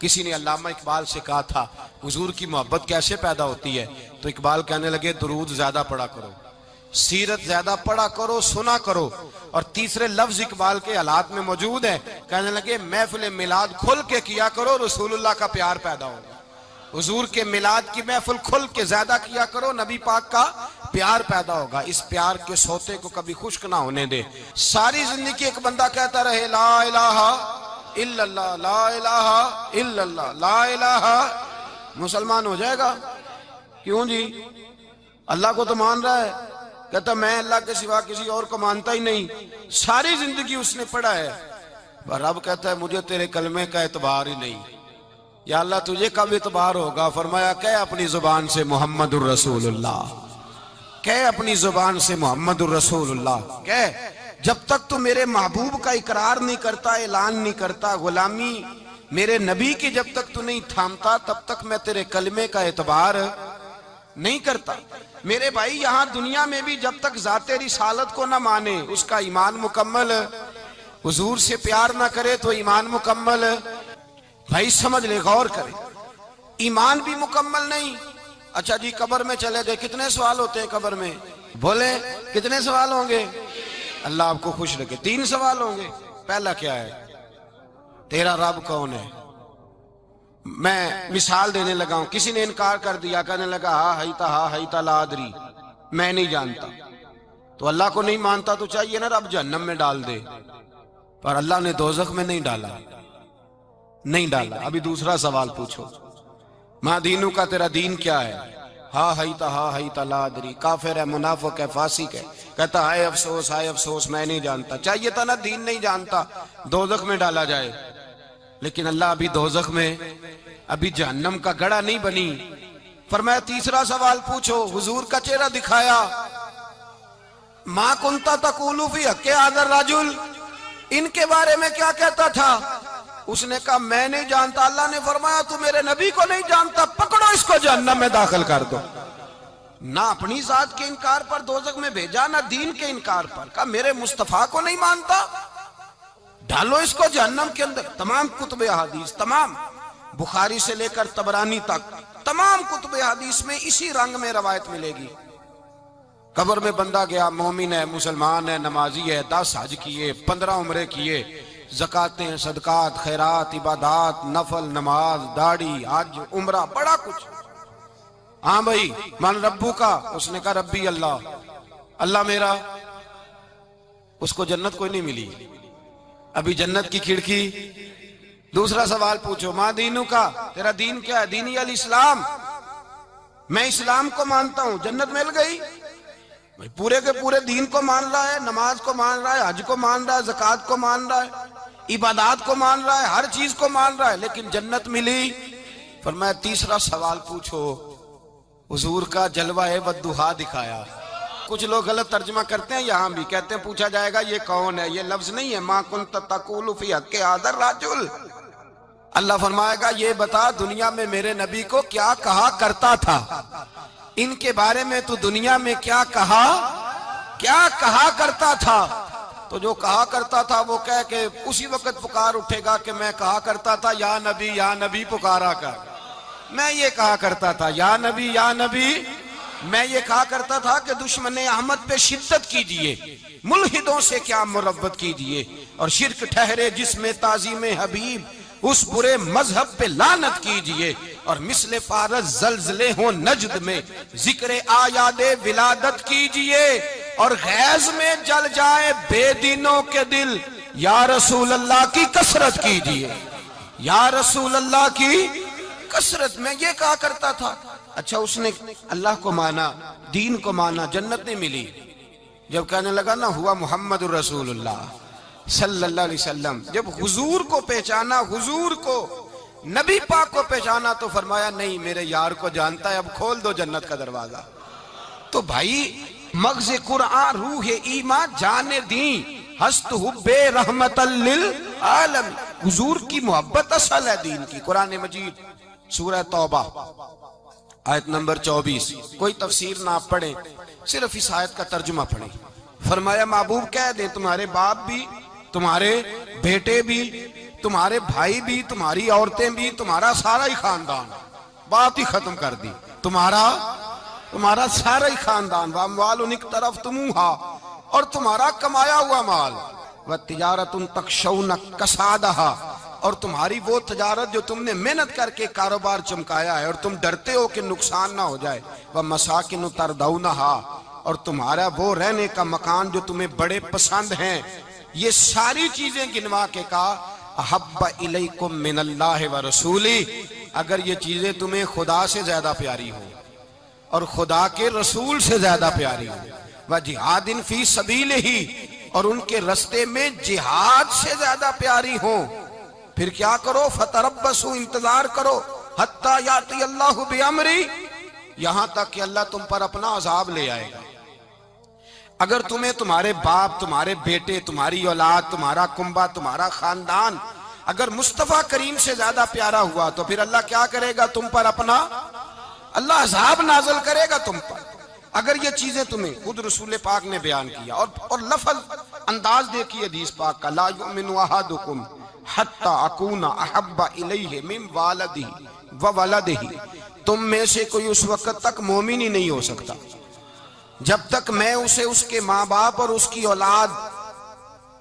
کسی نے علامہ اقبال سے کہا تھا حضور کی محبت کیسے پیدا ہوتی ہے، تو اقبال کہنے لگے درود زیادہ پڑھا کرو، سیرت زیادہ پڑھا کرو، سنا کرو۔ اور تیسرے لفظ اقبال کے حالات میں موجود ہے، کہنے لگے محفل میلاد کھل کے کیا کرو، رسول اللہ کا پیار پیدا ہوگا۔ حضور کے میلاد کی محفل کھل کے زیادہ کیا کرو، نبی پاک کا پیار پیدا ہوگا۔ اس پیار کے سوتے کو کبھی خشک نہ ہونے دے۔ ساری زندگی ایک بندہ کہتا رہے لا الہ الا اللہ، لا الہ الا اللہ، لا الہ، مسلمان ہو جائے گا؟ کیوں جی؟ اللہ کو تو مان رہا ہے، کہتا میں اللہ کے سوا کسی اور کو مانتا ہی نہیں، ساری زندگی اس نے پڑھا ہے، پر رب کہتا ہے مجھے تیرے کلمے کا اعتبار ہی نہیں۔ یا اللہ تجھے کب اعتبار ہوگا؟ فرمایا کہ اپنی زبان سے محمد الرسول اللہ، کہ اپنی زبان سے محمد الرسول اللہ، کہ جب تک تو میرے محبوب کا اقرار نہیں کرتا، اعلان نہیں کرتا، غلامی میرے نبی کی جب تک تو نہیں تھامتا، تب تک میں تیرے کلمے کا اعتبار نہیں کرتا۔ میرے بھائی یہاں دنیا میں بھی جب تک ذات رسالت کو نہ مانے اس کا ایمان مکمل، حضور سے پیار نہ کرے تو ایمان مکمل، بھائی سمجھ لے، غور کرے، ایمان بھی مکمل نہیں۔ اچھا جی قبر میں چلے گئے، کتنے سوال ہوتے ہیں قبر میں؟ بولے کتنے سوال ہوں گے؟ اللہ آپ کو خوش رکھے، 3 سوال ہوں گے۔ پہلا کیا ہے؟ تیرا رب کون ہے؟ میں مثال دینے لگا ہوں، کسی نے انکار کر دیا، کہنے لگا ہا ہیتا لا ادری، میں نہیں جانتا، تو اللہ کو نہیں مانتا تو چاہیے نا رب جہنم میں ڈال دے، پر اللہ نے دوزخ میں نہیں ڈالا، نہیں ڈالا۔ ابھی دوسرا سوال پوچھو، ماں دینو کا تیرا دین کیا ہے؟ ہا ہیتا لا ادری، کافر ہے، منافق ہے، فاسق ہے، کہتا ہائے افسوس میں نہیں جانتا، چاہیے تھا نا دین نہیں جانتا دوزخ میں ڈالا جائے، لیکن اللہ ابھی دوزخ میں، ابھی جہنم کا گڑھا نہیں بنی۔ فرمایا تیسرا سوال پوچھو، حضور کا چہرہ دکھایا، ما کنتا تقول فی حق ھذا الرجل، ان کے بارے میں کیا کہتا تھا؟ اس نے کہا میں نہیں جانتا۔ اللہ نے فرمایا تو میرے نبی کو نہیں جانتا، پکڑو اس کو جہنم میں داخل کر دو۔ نہ اپنی ذات کے انکار پر دوزخ میں بھیجا، نہ دین کے انکار پر، کہا میرے مصطفیٰ کو نہیں مانتا، ڈالو اس کو جہنم کے اندر۔ تمام کتب احادیث، تمام بخاری سے لے کر طبرانی تک، تمام کتب احادیث میں اسی رنگ میں روایت ملے گی۔ قبر میں بندہ گیا، مومن ہے، مسلمان ہے، نمازی ہے، 10 حج کیے، 15 عمرے کیے، زکاتیں، صدقات، خیرات، عبادات، نفل، نماز، داڑھی، حج، عمرہ، بڑا کچھ۔ ہاں بھائی من ربو کا؟ اس نے کہا ربی اللہ، اللہ میرا۔ اس کو جنت کوئی نہیں ملی، ابھی جنت کی کھڑکی۔ دوسرا سوال پوچھو، ماں دینو کا تیرا دین کیا ہے؟ دینی الاسلام، میں اسلام کو مانتا ہوں، جنت مل گئی۔ پورے کے پورے دین کو مان رہا ہے، نماز کو مان رہا ہے، حج کو مان رہا ہے، زکوٰۃ کو مان رہا ہے، عبادات کو مان رہا ہے، ہر چیز کو مان رہا ہے، لیکن جنت ملی۔ فرمایا تیسرا سوال پوچھو، حضور کا جلوہ والضحیٰ دکھایا۔ کچھ لوگ غلط ترجمہ کرتے ہیں، یہاں بھی کہتے ہیں پوچھا جائے گا یہ کون ہے، یہ لفظ نہیں ہے، ما کنت تقول فی حق ھذا الرجل۔ اللہ فرمائے گا یہ بتا دنیا میں میرے نبی کو کیا کہا کرتا تھا، ان کے بارے میں تو دنیا میں کیا کہا کرتا تھا؟ تو جو کہا کرتا تھا وہ کہہ کہ اسی وقت پکار اٹھے گا کہ میں کہا کرتا تھا یا نبی پکارا کر، میں یہ کہا کرتا تھا یا نبی، میں یہ کہا کرتا تھا کہ دشمن احمد پہ شدت کیجئے، ملحدوں سے کیا مروت کیجئے، اور شرک ٹھہرے جس میں تعظیم حبیب، اس برے مذہب پہ لعنت کیجئے، اور مثل فارس زلزلے ہوں نجد میں ذکر آیاد ولادت کیجئے، اور غیظ میں جل جائے بے دینوں کے دل، یا رسول اللہ کی کثرت کیجئے، یا رسول اللہ کی کثرت۔ میں یہ کہا کرتا تھا۔ اچھا اس نے اللہ کو مانا، دین کو مانا، جنت نہیں ملی۔ جب کہنے لگا نا ہوا محمد الرسول اللہ صلی اللہ علیہ وسلم، جب حضور کو پہچانا، حضور کو، نبی پاک کو پہچانا، تو فرمایا نہیں میرے یار کو جانتا ہے، اب کھول دو جنت کا دروازہ۔ تو بھائی مغز قرآن روح ایمان جان دین ہست حب رحمت للعالم، حضور کی محبت اصل ہے دین کی۔ قرآن مجید سورہ توبہ آیت نمبر 24، کوئی تفسیر نہ پڑھیں، صرف اس آیت کا ترجمہ پڑھیں۔ فرمایا محبوب کہہ دیں تمہارے باپ بھی، تمہارے بیٹے بھی، تمہارے بھائی بھی، تمہاری عورتیں بھی، تمہارا سارا ہی خاندان، بات ہی ختم کر دی، تمہارا سارا ہی خاندان، وَأَمْوَالٌ اقْتَرَفْتُمُوهَا، اور تمہارا کمایا ہوا مال، وَتِجَارَةٌ تَخْشَوْنَ كَسَادَهَا، اور تمہاری وہ تجارت جو تم نے محنت کر کے کاروبار چمکایا ہے اور تم ڈرتے ہو کہ نقصان نہ ہو جائے، وَمَسَاكِنُ تَرْضَوْنَهَا، اور تمہارا وہ رہنے کا مکان جو تمہیں بڑے پسند ہیں، یہ ساری چیزیں گنوا کے کہا احب الیکم من اللہ ورسولہ، اگر یہ چیزیں تمہیں خدا سے زیادہ پیاری ہوں اور خدا کے رسول سے زیادہ پیاری ہوں، وجہاد فی سبیلہ، اور ان کے رستے میں جہاد سے زیادہ پیاری ہوں، پھر کیا کرو؟ فتربصوا، انتظار کرو، حتی یاتی اللہ بامری، یہاں تک کہ اللہ تم پر اپنا عذاب لے آئے گا۔ اگر تمہیں تمہارے باپ، تمہارے بیٹے، تمہاری اولاد، تمہارا کنبہ، تمہارا خاندان اگر مصطفیٰ کریم سے زیادہ پیارا ہوا تو پھر اللہ کیا کرے گا تم پر؟ اپنا اللہ عذاب نازل کرے گا تم پر۔ اگر یہ چیزیں تمہیں، خود رسول پاک نے بیان کیا، اور لفظ انداز دیکھیے حدیث پاک کا، لا یؤمن احدکم حتی اکون احب الیہ من والدہ وولدہ، تم میں سے کوئی اس وقت تک مومن ہی نہیں ہو سکتا جب تک میں اسے اس کے ماں باپ اور اس کی اولاد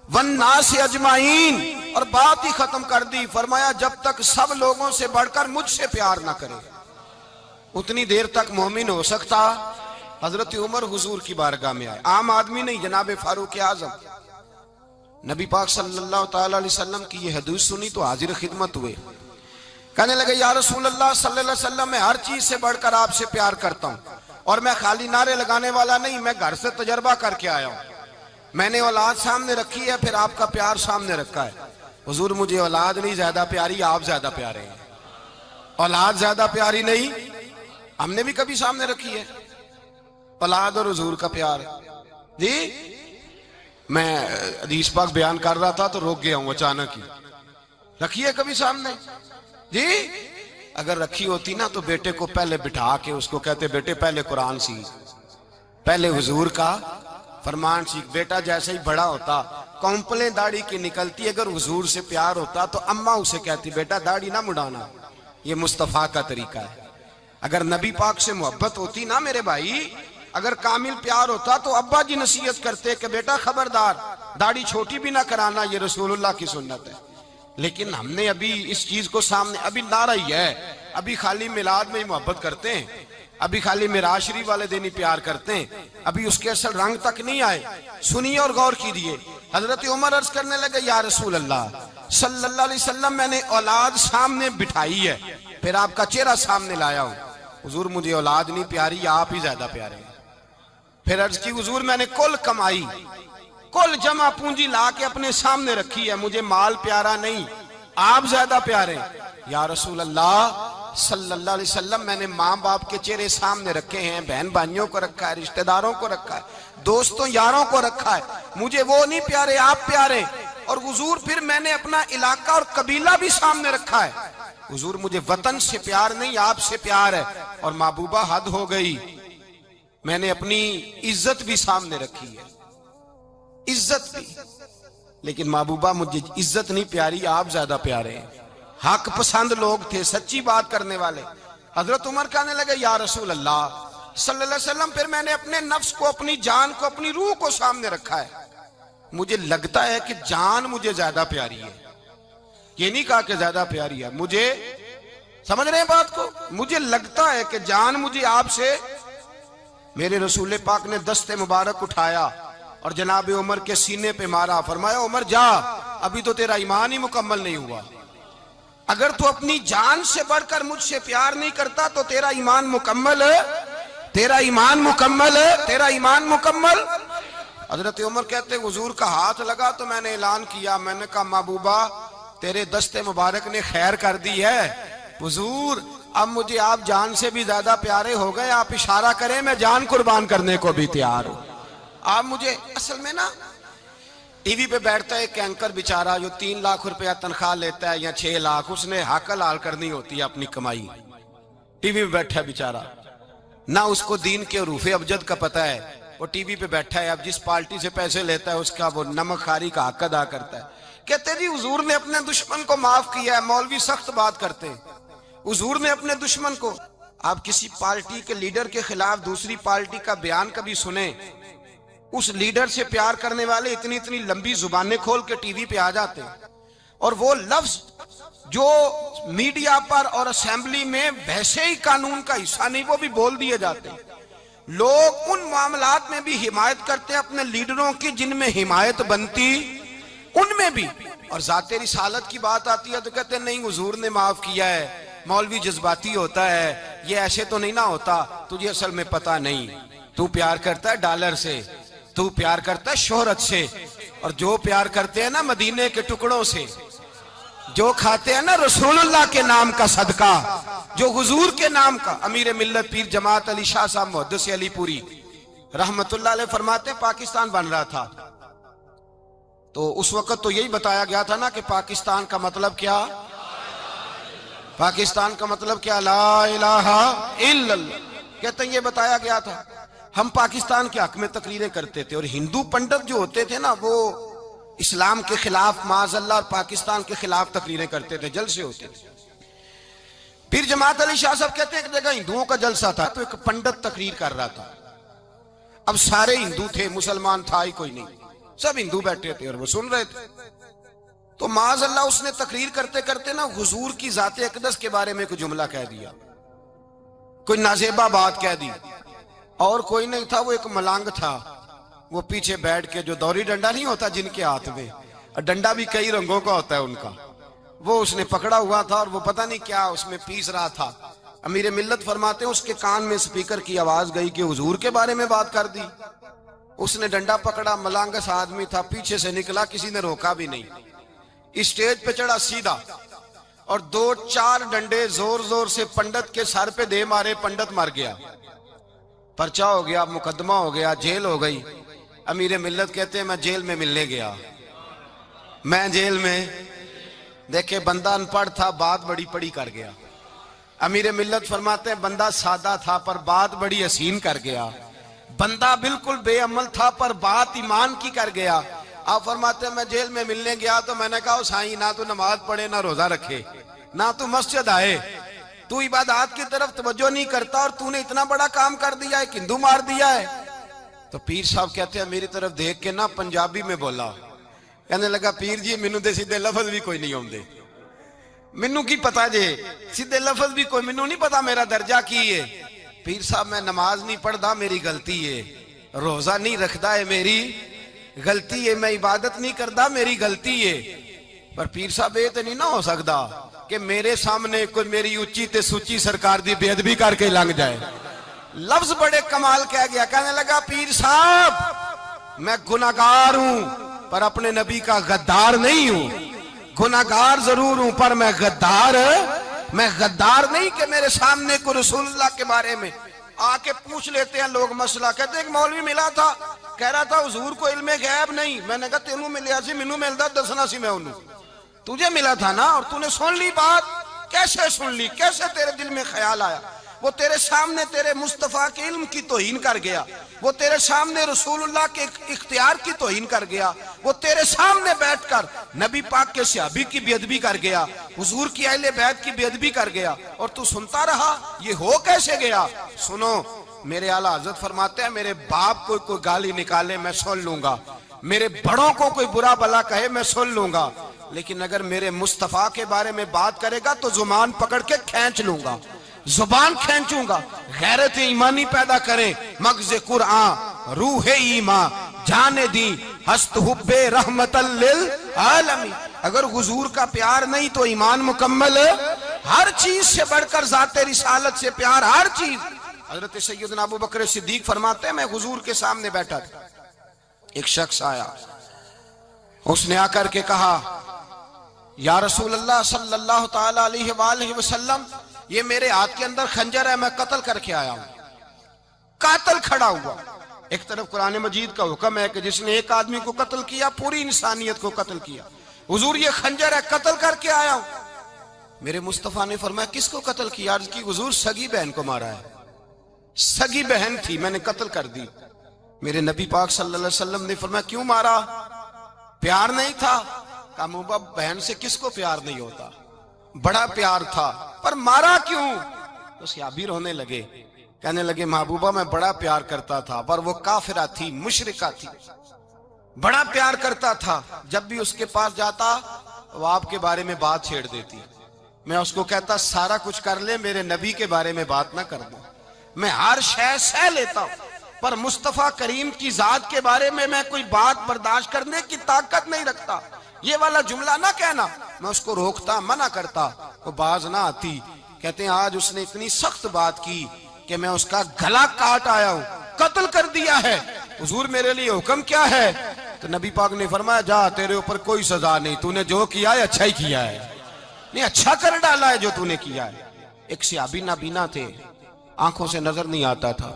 والناس اجمعین، اور بات ہی ختم کر دی، فرمایا جب تک سب لوگوں سے بڑھ کر مجھ سے پیار نہ کرے اتنی دیر تک مومن ہو سکتا۔ حضرت عمر حضور کی بارگاہ میں آئے، عام آدمی نہیں، جناب فاروق اعظم، نبی پاک صلی اللہ تعالی علیہ وسلم کی یہ حدیث سنی تو حاضر خدمت ہوئے، کہنے لگے یا رسول اللہ صلی اللہ علیہ وسلم، میں ہر چیز سے بڑھ کر آپ سے پیار کرتا ہوں، اور میں خالی نعرے لگانے والا نہیں، میں گھر سے تجربہ کر کے آیا ہوں، میں نے اولاد سامنے رکھی ہے، پھر آپ کا پیار سامنے رکھا ہے، حضور مجھے اولاد نہیں زیادہ پیاری، آپ زیادہ پیارے ہیں، اولاد زیادہ پیاری نہیں، ہم نے بھی کبھی سامنے رکھی ہے اولاد اور حضور کا پیار؟ جی میں حدیث پاک بیان کر رہا تھا تو روک گیا ہوں اچانک ہی، رکھی ہے کبھی سامنے؟ جی اگر رکھی ہوتی نا تو بیٹے کو پہلے بٹھا کے اس کو کہتے بیٹے پہلے قرآن سیکھ، پہلے حضور کا فرمان سیکھ۔ بیٹا جیسے ہی بڑا ہوتا، کونپلیں داڑھی کی نکلتی، اگر حضور سے پیار ہوتا تو اماں اسے کہتی بیٹا داڑھی نہ مڈانا، یہ مصطفیٰ کا طریقہ ہے۔ اگر نبی پاک سے محبت ہوتی نا میرے بھائی، اگر کامل پیار ہوتا تو ابا جی نصیحت کرتے کہ بیٹا خبردار داڑھی چھوٹی بھی نہ کرانا، یہ رسول اللہ کی سنت ہے۔ لیکن ہم نے ابھی اس چیز کو سامنے، ابھی نعرہ ہی ہے، ابھی خالی میلاد میں ہی محبت کرتے ہیں، ابھی خالی معراج شریف والے دن ہی پیار کرتے ہیں، ابھی اس کے اصل رنگ تک نہیں آئے۔ سنیے اور غور کیجیے، حضرت عمر عرض کرنے لگے یا رسول اللہ صلی اللہ علیہ وسلم، میں نے اولاد سامنے بٹھائی ہے، پھر آپ کا چہرہ سامنے لایا ہوں، حضور مجھے اولاد نہیں پیاری، آپ ہی زیادہ پیارے ہیں۔ پھر عرض کی حضور میں نے کل کمائی، کل جمع پونجی لا کے اپنے سامنے رکھی ہے، مجھے مال پیارا نہیں، آپ زیادہ پیارے ہیں۔ یا رسول اللہ صلی اللہ علیہ وسلم، میں نے ماں باپ کے چہرے سامنے رکھے ہیں، بہن بھائیوں کو رکھا ہے، رشتہ داروں کو رکھا ہے، دوستوں یاروں کو رکھا ہے، مجھے وہ نہیں پیارے، آپ پیارے۔ اور حضور پھر میں نے اپنا علاقہ اور قبیلہ بھی سامنے رکھا ہے، حضور مجھے وطن سے پیار نہیں، آپ سے پیار ہے۔ اور محبوبہ حد ہو گئی، میں نے اپنی عزت بھی سامنے رکھی ہے، عزت بھی، لیکن محبوبہ مجھے عزت نہیں پیاری، آپ زیادہ پیارے ہیں۔ حق پسند لوگ تھے، سچی بات کرنے والے۔ حضرت عمر کہنے لگے یا رسول اللہ صلی اللہ علیہ وسلم، پھر میں نے اپنے نفس کو، اپنی جان کو، اپنی روح کو سامنے رکھا ہے، مجھے لگتا ہے کہ جان مجھے زیادہ پیاری ہے، یہ نہیں کہا کہ زیادہ پیاری ہے، مجھے، سمجھ رہے ہیں بات کو، مجھے لگتا ہے کہ جان مجھے آپ سے۔ میرے رسول پاک نے دست مبارک اٹھایا اور جناب عمر کے سینے پہ مارا، فرمایا عمر جا، ابھی تو تیرا ایمان ہی مکمل نہیں ہوا، اگر تو اپنی جان سے بڑھ کر مجھ سے پیار نہیں کرتا تو تیرا ایمان مکمل ہے، تیرا ایمان مکمل ہے، تیرا ایمان مکمل۔ حضرت عمر کہتے حضور کا ہاتھ لگا تو میں نے اعلان کیا، میں نے کہا محبوبہ تیرے دست مبارک نے خیر کر دی ہے، حضور اب مجھے آپ جان سے بھی زیادہ پیارے ہو گئے، آپ اشارہ کریں میں جان قربان کرنے کو بھی تیار ہوں۔ آپ مجھے، اصل میں نا ٹی وی پہ بیٹھتا ہے ایک اینکر بیچارہ جو 3 لاکھ روپیہ تنخواہ لیتا ہے یا 6 لاکھ، اس نے حق حلال کرنی ہوتی ہے اپنی کمائی، ٹی وی پہ بیٹھا ہے بیچارہ، نہ اس کو دین کے حروف ابجد کا پتہ ہے، وہ ٹی وی پہ بیٹھا ہے، اب جس پارٹی سے پیسے لیتا ہے اس کا وہ نمک خاری کا حق ادا کرتا ہے، کہتے جی حضور نے اپنے دشمن کو معاف کیا ہے. مولوی سخت بات کرتے ہیں. حضور نے اپنے دشمن کو. آپ کسی پارٹی کے لیڈر کے خلاف دوسری پارٹی کا بیان کبھی سنیں, اس لیڈر سے پیار کرنے والے اتنی اتنی لمبی زبانیں کھول کے ٹی وی پہ آ جاتے ہیں, اور وہ لفظ جو میڈیا پر اور اسمبلی میں ویسے ہی قانون کا حصہ نہیں وہ بھی بول دیے جاتے ہیں. لوگ ان معاملات میں بھی حمایت کرتے ہیں اپنے لیڈروں کی جن میں حمایت بنتی ان میں بھی, اور ذات رسالت کی بات آتی ہے تو کہتے ہیں نہیں حضور نے معاف کیا ہے, مولوی جذباتی ہوتا ہے, یہ ایسے تو نہیں نہ ہوتا, تجھے اصل میں پتا نہیں, تو پیار کرتا ہے ڈالر سے, تو پیار کرتا ہے شہرت سے, اور جو پیار کرتے ہیں نا مدینے کے ٹکڑوں سے, جو کھاتے ہیں نا رسول اللہ کے نام کا صدقہ, جو حضور کے نام کا. امیر ملت پیر جماعت علی شاہ صاحب محدث علی پوری رحمت اللہ علیہ فرماتے ہیں پاکستان بن رہا تھا تو اس وقت تو یہی بتایا گیا تھا نا کہ پاکستان کا مطلب کیا, پاکستان کا مطلب کیا, لا الہ الا اللہ. کہتے ہیں یہ بتایا گیا تھا. ہم پاکستان کے حق میں تقریریں کرتے تھے, اور ہندو پنڈت جو ہوتے تھے نا وہ اسلام کے خلاف معاذ اللہ اور پاکستان کے خلاف تقریریں کرتے تھے, جلسے ہوتے تھے. پیر جماعت علی شاہ صاحب کہتے ہیں ایک جگہ ہندوؤں کا جلسہ تھا تو ایک پنڈت تقریر کر رہا تھا. اب سارے ہندو تھے, مسلمان تھا ہی کوئی نہیں, سب ہندو بیٹھے تھے اور وہ سن رہے تھے. تو معاذ اللہ اس نے تقریر کرتے کرتے نا حضور کی ذات اقدس کے بارے میں کوئی جملہ کہہ دیا, کوئی نازیبہ بات کہہ دی, اور کوئی نہیں تھا, وہ ایک ملانگ تھا, وہ پیچھے بیٹھ کے, جو دوری ڈنڈا نہیں ہوتا جن کے ہاتھ میں, ڈنڈا بھی کئی رنگوں کا ہوتا ہے ان کا, وہ اس نے پکڑا ہوا تھا اور وہ پتہ نہیں کیا اس میں پیس رہا تھا. امیر ملت فرماتے ہیں اس کے کان میں سپیکر کی آواز گئی کہ حضور کے بارے میں بات کر دی. اس نے ڈنڈا پکڑا, ملانگس آدمی تھا, پیچھے سے نکلا, کسی نے روکا بھی نہیں, اسٹیج پہ چڑھا سیدھا, اور 2-4 ڈنڈے زور زور سے پنڈت کے سر پہ دے مارے, پنڈت مر گیا, پرچہ ہو گیا, مقدمہ ہو گیا, جیل ہو گئی. امیر ملت کہتے ہیں میں جیل میں ملنے گیا, میں جیل میں, دیکھے بندہ ان پڑھ تھا, بات بڑی پڑی کر گیا. امیر ملت فرماتے ہیں بندہ سادہ تھا پر بات بڑی حسین کر گیا, بندہ بالکل بے عمل تھا پر بات ایمان کی کر گیا. آپ فرماتے ہیں میں جیل میں ملنے گیا تو میں نے کہا سائیں نہ تو نماز پڑھے, نہ روزہ رکھے, نہ تو مسجد آئے, تو عبادات کی طرف توجہ نہیں کرتا, اور تو نے اتنا بڑا کام کر دیا ہے, ہندو مار دیا ہے. تو پیر صاحب کہتے ہیں میری طرف دیکھ کے نا پنجابی میں بولا, کہنے لگا پیر جی مینوں دے سیدھے لفظ بھی کوئی نہیں آوندے, مینوں کی پتا جے, سیدھے لفظ بھی کوئی, مینوں نہیں پتا میرا درجہ کی ہے. پیر صاحب میں نماز نہیں پڑھدا میری غلطی ہے, روزہ نہیں رکھدا ہے میری غلطی ہے, میں عبادت نہیں کردا میری غلطی ہے. پر پیر صاحب یہ تو نہیں نہ ہو سکدا کہ میرے سامنے کوئی میری اچھی تے سچی سرکار دی بے ادبی کر کے لنگ جائے. لفظ بڑے کمال کہہ گیا, کہنے لگا پیر صاحب میں گناہگار ہوں پر اپنے نبی کا غدار نہیں ہوں, گناہگار ضرور ہوں پر میں غدار نہیں کہ میرے سامنے کو رسول اللہ کے بارے میں آ کے پوچھ لیتے ہیں لوگ مسئلہ. کہتے ہیں ایک مولوی ملا تھا, کہہ رہا تھا حضور کو علم غیب نہیں. میں نے کہا تینوں ملیا سی, مینوں ملدا دسنا سی, میں انہوں تجھے ملا تھا نا, اور تو نے سن لی بات, کیسے سن لی, کیسے تیرے دل میں خیال آیا. وہ تیرے سامنے تیرے مصطفیٰ کے علم کی توہین کر گیا, وہ تیرے سامنے رسول اللہ کے اختیار کی توہین کر گیا, وہ تیرے سامنے بیٹھ کر نبی پاک کے صحابی کی بے ادبی کر گیا, حضور کی اہل بیت کی بے ادبی کر گیا, اور تو سنتا رہا. یہ ہو کیسے گیا؟ سنو, میرے اعلیٰ حضرت فرماتے ہیں میرے باپ کو کوئی گالی نکالے میں سن لوں گا, میرے بڑوں کو کوئی برا بلا کہے میں سن لوں گا, لیکن اگر میرے مصطفیٰ کے بارے میں بات کرے گا تو زبان پکڑ کے کھینچ لوں گا, زبان کھینچوں گا. غیرت ایمانی پیدا کریں, مغز قرآن روح ایمان جانے دی ہست حب رحمت للعالمین. اگر حضور کا پیار نہیں تو ایمان مکمل, ہر چیز سے بڑھ کر ذات رسالت سے پیار, ہر چیز. حضرت سیدنا ابو بکر صدیق فرماتے ہیں میں حضور کے سامنے بیٹھا تھا, ایک شخص آیا, اس نے آ کر کے کہا یا رسول اللہ صلی اللہ تعالی علیہ وآلہ وسلم یہ میرے ہاتھ کے اندر خنجر ہے, میں قتل کر کے آیا ہوں. قاتل کھڑا ہوا, ایک طرف قرآن مجید کا حکم ہے کہ جس نے ایک آدمی کو قتل کیا پوری انسانیت کو قتل کیا. حضور یہ خنجر ہے, قتل کر کے آیا ہوں. میرے مصطفیٰ نے فرمایا کس کو قتل کیا؟ عرض کی حضور سگی بہن کو مارا ہے, سگی بہن تھی میں نے قتل کر دی. میرے نبی پاک صلی اللہ علیہ وسلم نے فرمایا کیوں مارا؟ پیار نہیں تھا؟ کہا محبوبہ بہن سے کس کو پیار نہیں ہوتا، بڑا پیار تھا، پر مارا کیوں؟ تو صحابی رونے لگے، کہنے لگے محبوبہ میں بڑا پیار کرتا تھا، پر وہ کافرہ تھی، مشرکہ تھی، بڑا پیار کرتا تھا، جب بھی اس کے پاس جاتا وہ آپ کے بارے میں بات چھیڑ دیتی، میں اس کو کہتا سارا کچھ کر لے میرے نبی کے بارے میں بات نہ کر دوں، میں ہر شے سہ لیتا ہوں، پر مصطفیٰ کریم کی ذات کے بارے میں کوئی بات برداشت کرنے کی طاقت نہیں رکھتا، یہ والا جملہ نہ کہنا۔ میں اس کو روکتا، منع کرتا، وہ باز نہ آتی۔ کہتے ہیں آج اس نے اتنی سخت بات کی کہ میں اس کا گلا کاٹ آیا ہوں، قتل کر دیا ہے، حضور میرے لیے حکم کیا ہے؟ تو نبی پاک نے فرمایا جا، تیرے اوپر کوئی سزا نہیں، تو نے جو کیا ہے اچھا ہی کیا ہے، نہیں اچھا کر ڈالا ہے جو تو نے کیا ہے۔ ایک صحابی نابینا تھے، آنکھوں سے نظر نہیں آتا تھا،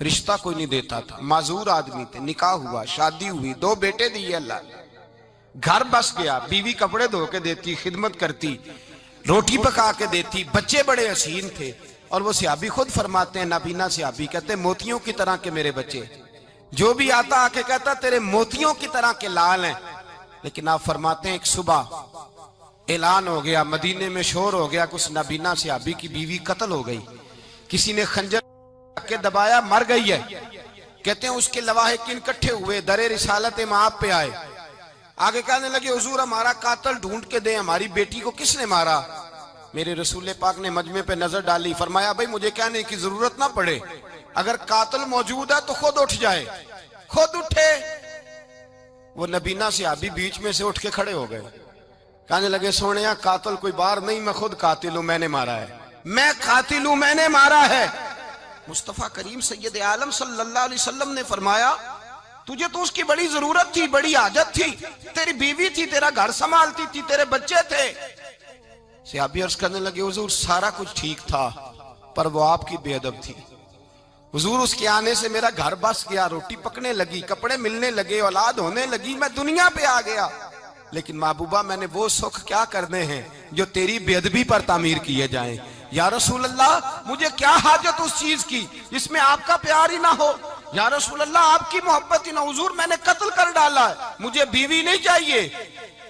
رشتہ کوئی نہیں دیتا تھا، معذور آدمی تھے، نکاح ہوا، شادی ہوئی، 2 بیٹے دیے اللہ نے، گھر بس گیا، بیوی کپڑے دھو کے دیتی، خدمت کرتی، روٹی پکا کے دیتی، بچے بڑے حسین تھے، اور وہ صحابی خود فرماتے ہیں، نابینا صحابی کہتے ہیں موتیوں کی طرح کے میرے بچے، جو بھی آتا آ کے کہتا تیرے موتیوں کی طرح کے لال ہیں۔ لیکن آپ فرماتے ہیں ایک صبح اعلان ہو گیا، مدینے میں شور ہو گیا، کچھ نابینا صحابی کی بیوی قتل ہو گئی، کسی نے خنجر کے دبایا، مر گئی ہے۔ کہتے ہیں اس کے لواحقین اکٹھے ہوئے، در رسالت مآب پہ آئے، آگے کہنے لگے حضور ہمارا قاتل ڈھونڈ کے دیں، ہماری بیٹی کو کس نے مارا؟ میرے رسول پاک نے مجمع پہ نظر ڈالی، فرمایا بھائی مجھے کہنے کی ضرورت نہ پڑے، اگر قاتل موجود ہے تو خود اٹھ جائے۔ خود اٹھے، وہ نبینا صحابی بیچ میں سے اٹھ کے کھڑے ہو گئے، کہنے لگے سونیا قاتل کوئی بار نہیں، میں خود قاتل ہوں، میں نے مارا ہے، میں قاتل ہوں، میں نے مارا ہے۔ مصطفیٰ کریم سید عالم صلی اللہ علیہ وسلم نے فرمایا تجھے تو اس کی بڑی ضرورت تھی، بڑی حاجت تھی، تیری بیوی تھی، تیرا گھر سنبھالتی تھی، تیرے بچے تھے۔ صحابی عرض کرنے لگے حضور سارا کچھ ٹھیک تھا، پر وہ آپ کی بے ادب تھی، حضور اس کے آنے سے میرا گھر بس گیا، روٹی پکنے لگی، کپڑے ملنے لگے، اولاد ہونے لگی، میں دنیا پہ آ گیا، لیکن محبوبہ میں نے وہ سکھ کیا کرنے ہیں جو تیری بے ادبی پر تعمیر کیے جائیں۔ یا رسول اللہ مجھے کیا حاجت اس چیز کی جس میں آپ کا پیار ہی نہ ہو، یا رسول اللہ آپ کی محبت ہی نہ، حضور میں نے قتل کر ڈالا ہے، مجھے بیوی نہیں چاہیے،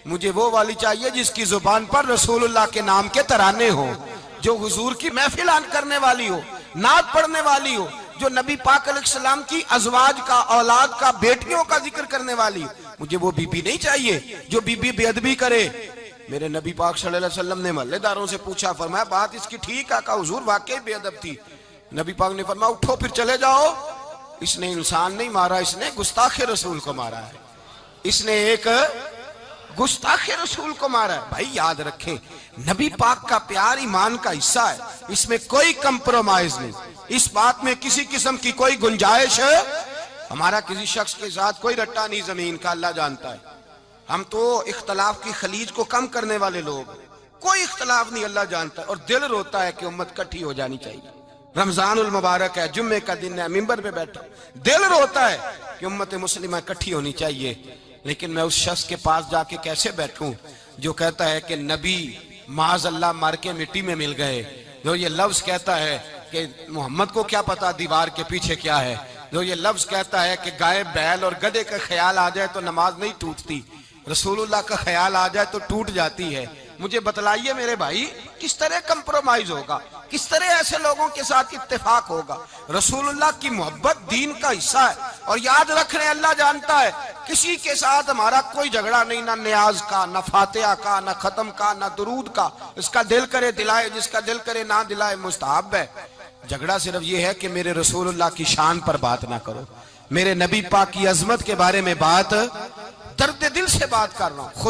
مجھے وہ والی چاہیے جس کی زبان پر رسول اللہ کے نام کے ترانے ہو، جو حضور کی محفل کرنے والی ہو، نعت پڑھنے والی ہو، جو نبی پاک علیہ السلام کی ازواج کا، اولاد کا، بیٹیوں کا ذکر کرنے والی ہو، مجھے وہ بی بی نہیں چاہیے جو بی بی بے ادبی کرے۔ میرے نبی پاک صلی اللہ علیہ وسلم نے محلے داروں سے پوچھا، فرمایا بات اس کی ٹھیک ہے؟ کہا حضور واقعی بے ادب تھی۔ نبی پاک نے فرمایا اٹھو پھر چلے جاؤ، اس نے انسان نہیں مارا، اس نے گستاخ رسول کو مارا ہے، اس نے ایک گستاخ رسول کو مارا ہے۔ بھائی یاد رکھیں نبی پاک کا پیار ایمان کا حصہ ہے، اس میں کوئی کمپرومائز نہیں، اس بات میں کسی قسم کی کوئی گنجائش ہے، ہمارا کسی شخص کے ساتھ کوئی رٹا نہیں زمین کا، اللہ جانتا ہے، ہم تو اختلاف کی خلیج کو کم کرنے والے لوگ، کوئی اختلاف نہیں، اللہ جانتا ہے، اور دل روتا ہے کہ امت کٹھی ہو جانی چاہیے، رمضان المبارک ہے، جمعے کا دن ہے، منبر پہ بیٹھا، دل روتا ہے کہ امت مسلمہ کٹھی ہونی چاہیے، لیکن میں اس شخص کے پاس جا کے کیسے بیٹھوں جو کہتا ہے کہ نبی معاذ اللہ مار کے مٹی میں مل گئے، جو یہ لفظ کہتا ہے کہ محمد کو کیا پتا دیوار کے پیچھے کیا ہے، جو یہ لفظ کہتا ہے کہ گائے بیل اور گدھے کا خیال آ جائے تو نماز نہیں ٹوٹتی، رسول اللہ کا خیال آ جائے تو ٹوٹ جاتی ہے۔ مجھے بتلائیے میرے بھائی کس طرح کمپرومائز ہوگا، کس طرح ایسے لوگوں کے ساتھ اتفاق ہوگا؟ رسول اللہ کی محبت دین کا حصہ ہے، اور یاد رکھ رہے ہیں اللہ جانتا ہے کسی کے ساتھ ہمارا کوئی جھگڑا نہیں، نہ نیاز کا، نہ فاتحہ کا، نہ ختم کا، نہ درود کا، اس کا دل کرے دلائے، جس کا دل کرے نہ دلائے، مستحب ہے۔ جھگڑا صرف یہ ہے کہ میرے رسول اللہ کی شان پر بات نہ کرو، میرے نبی پاک کی عظمت کے بارے میں بات، درد دل سے بات کر رہا ہوں،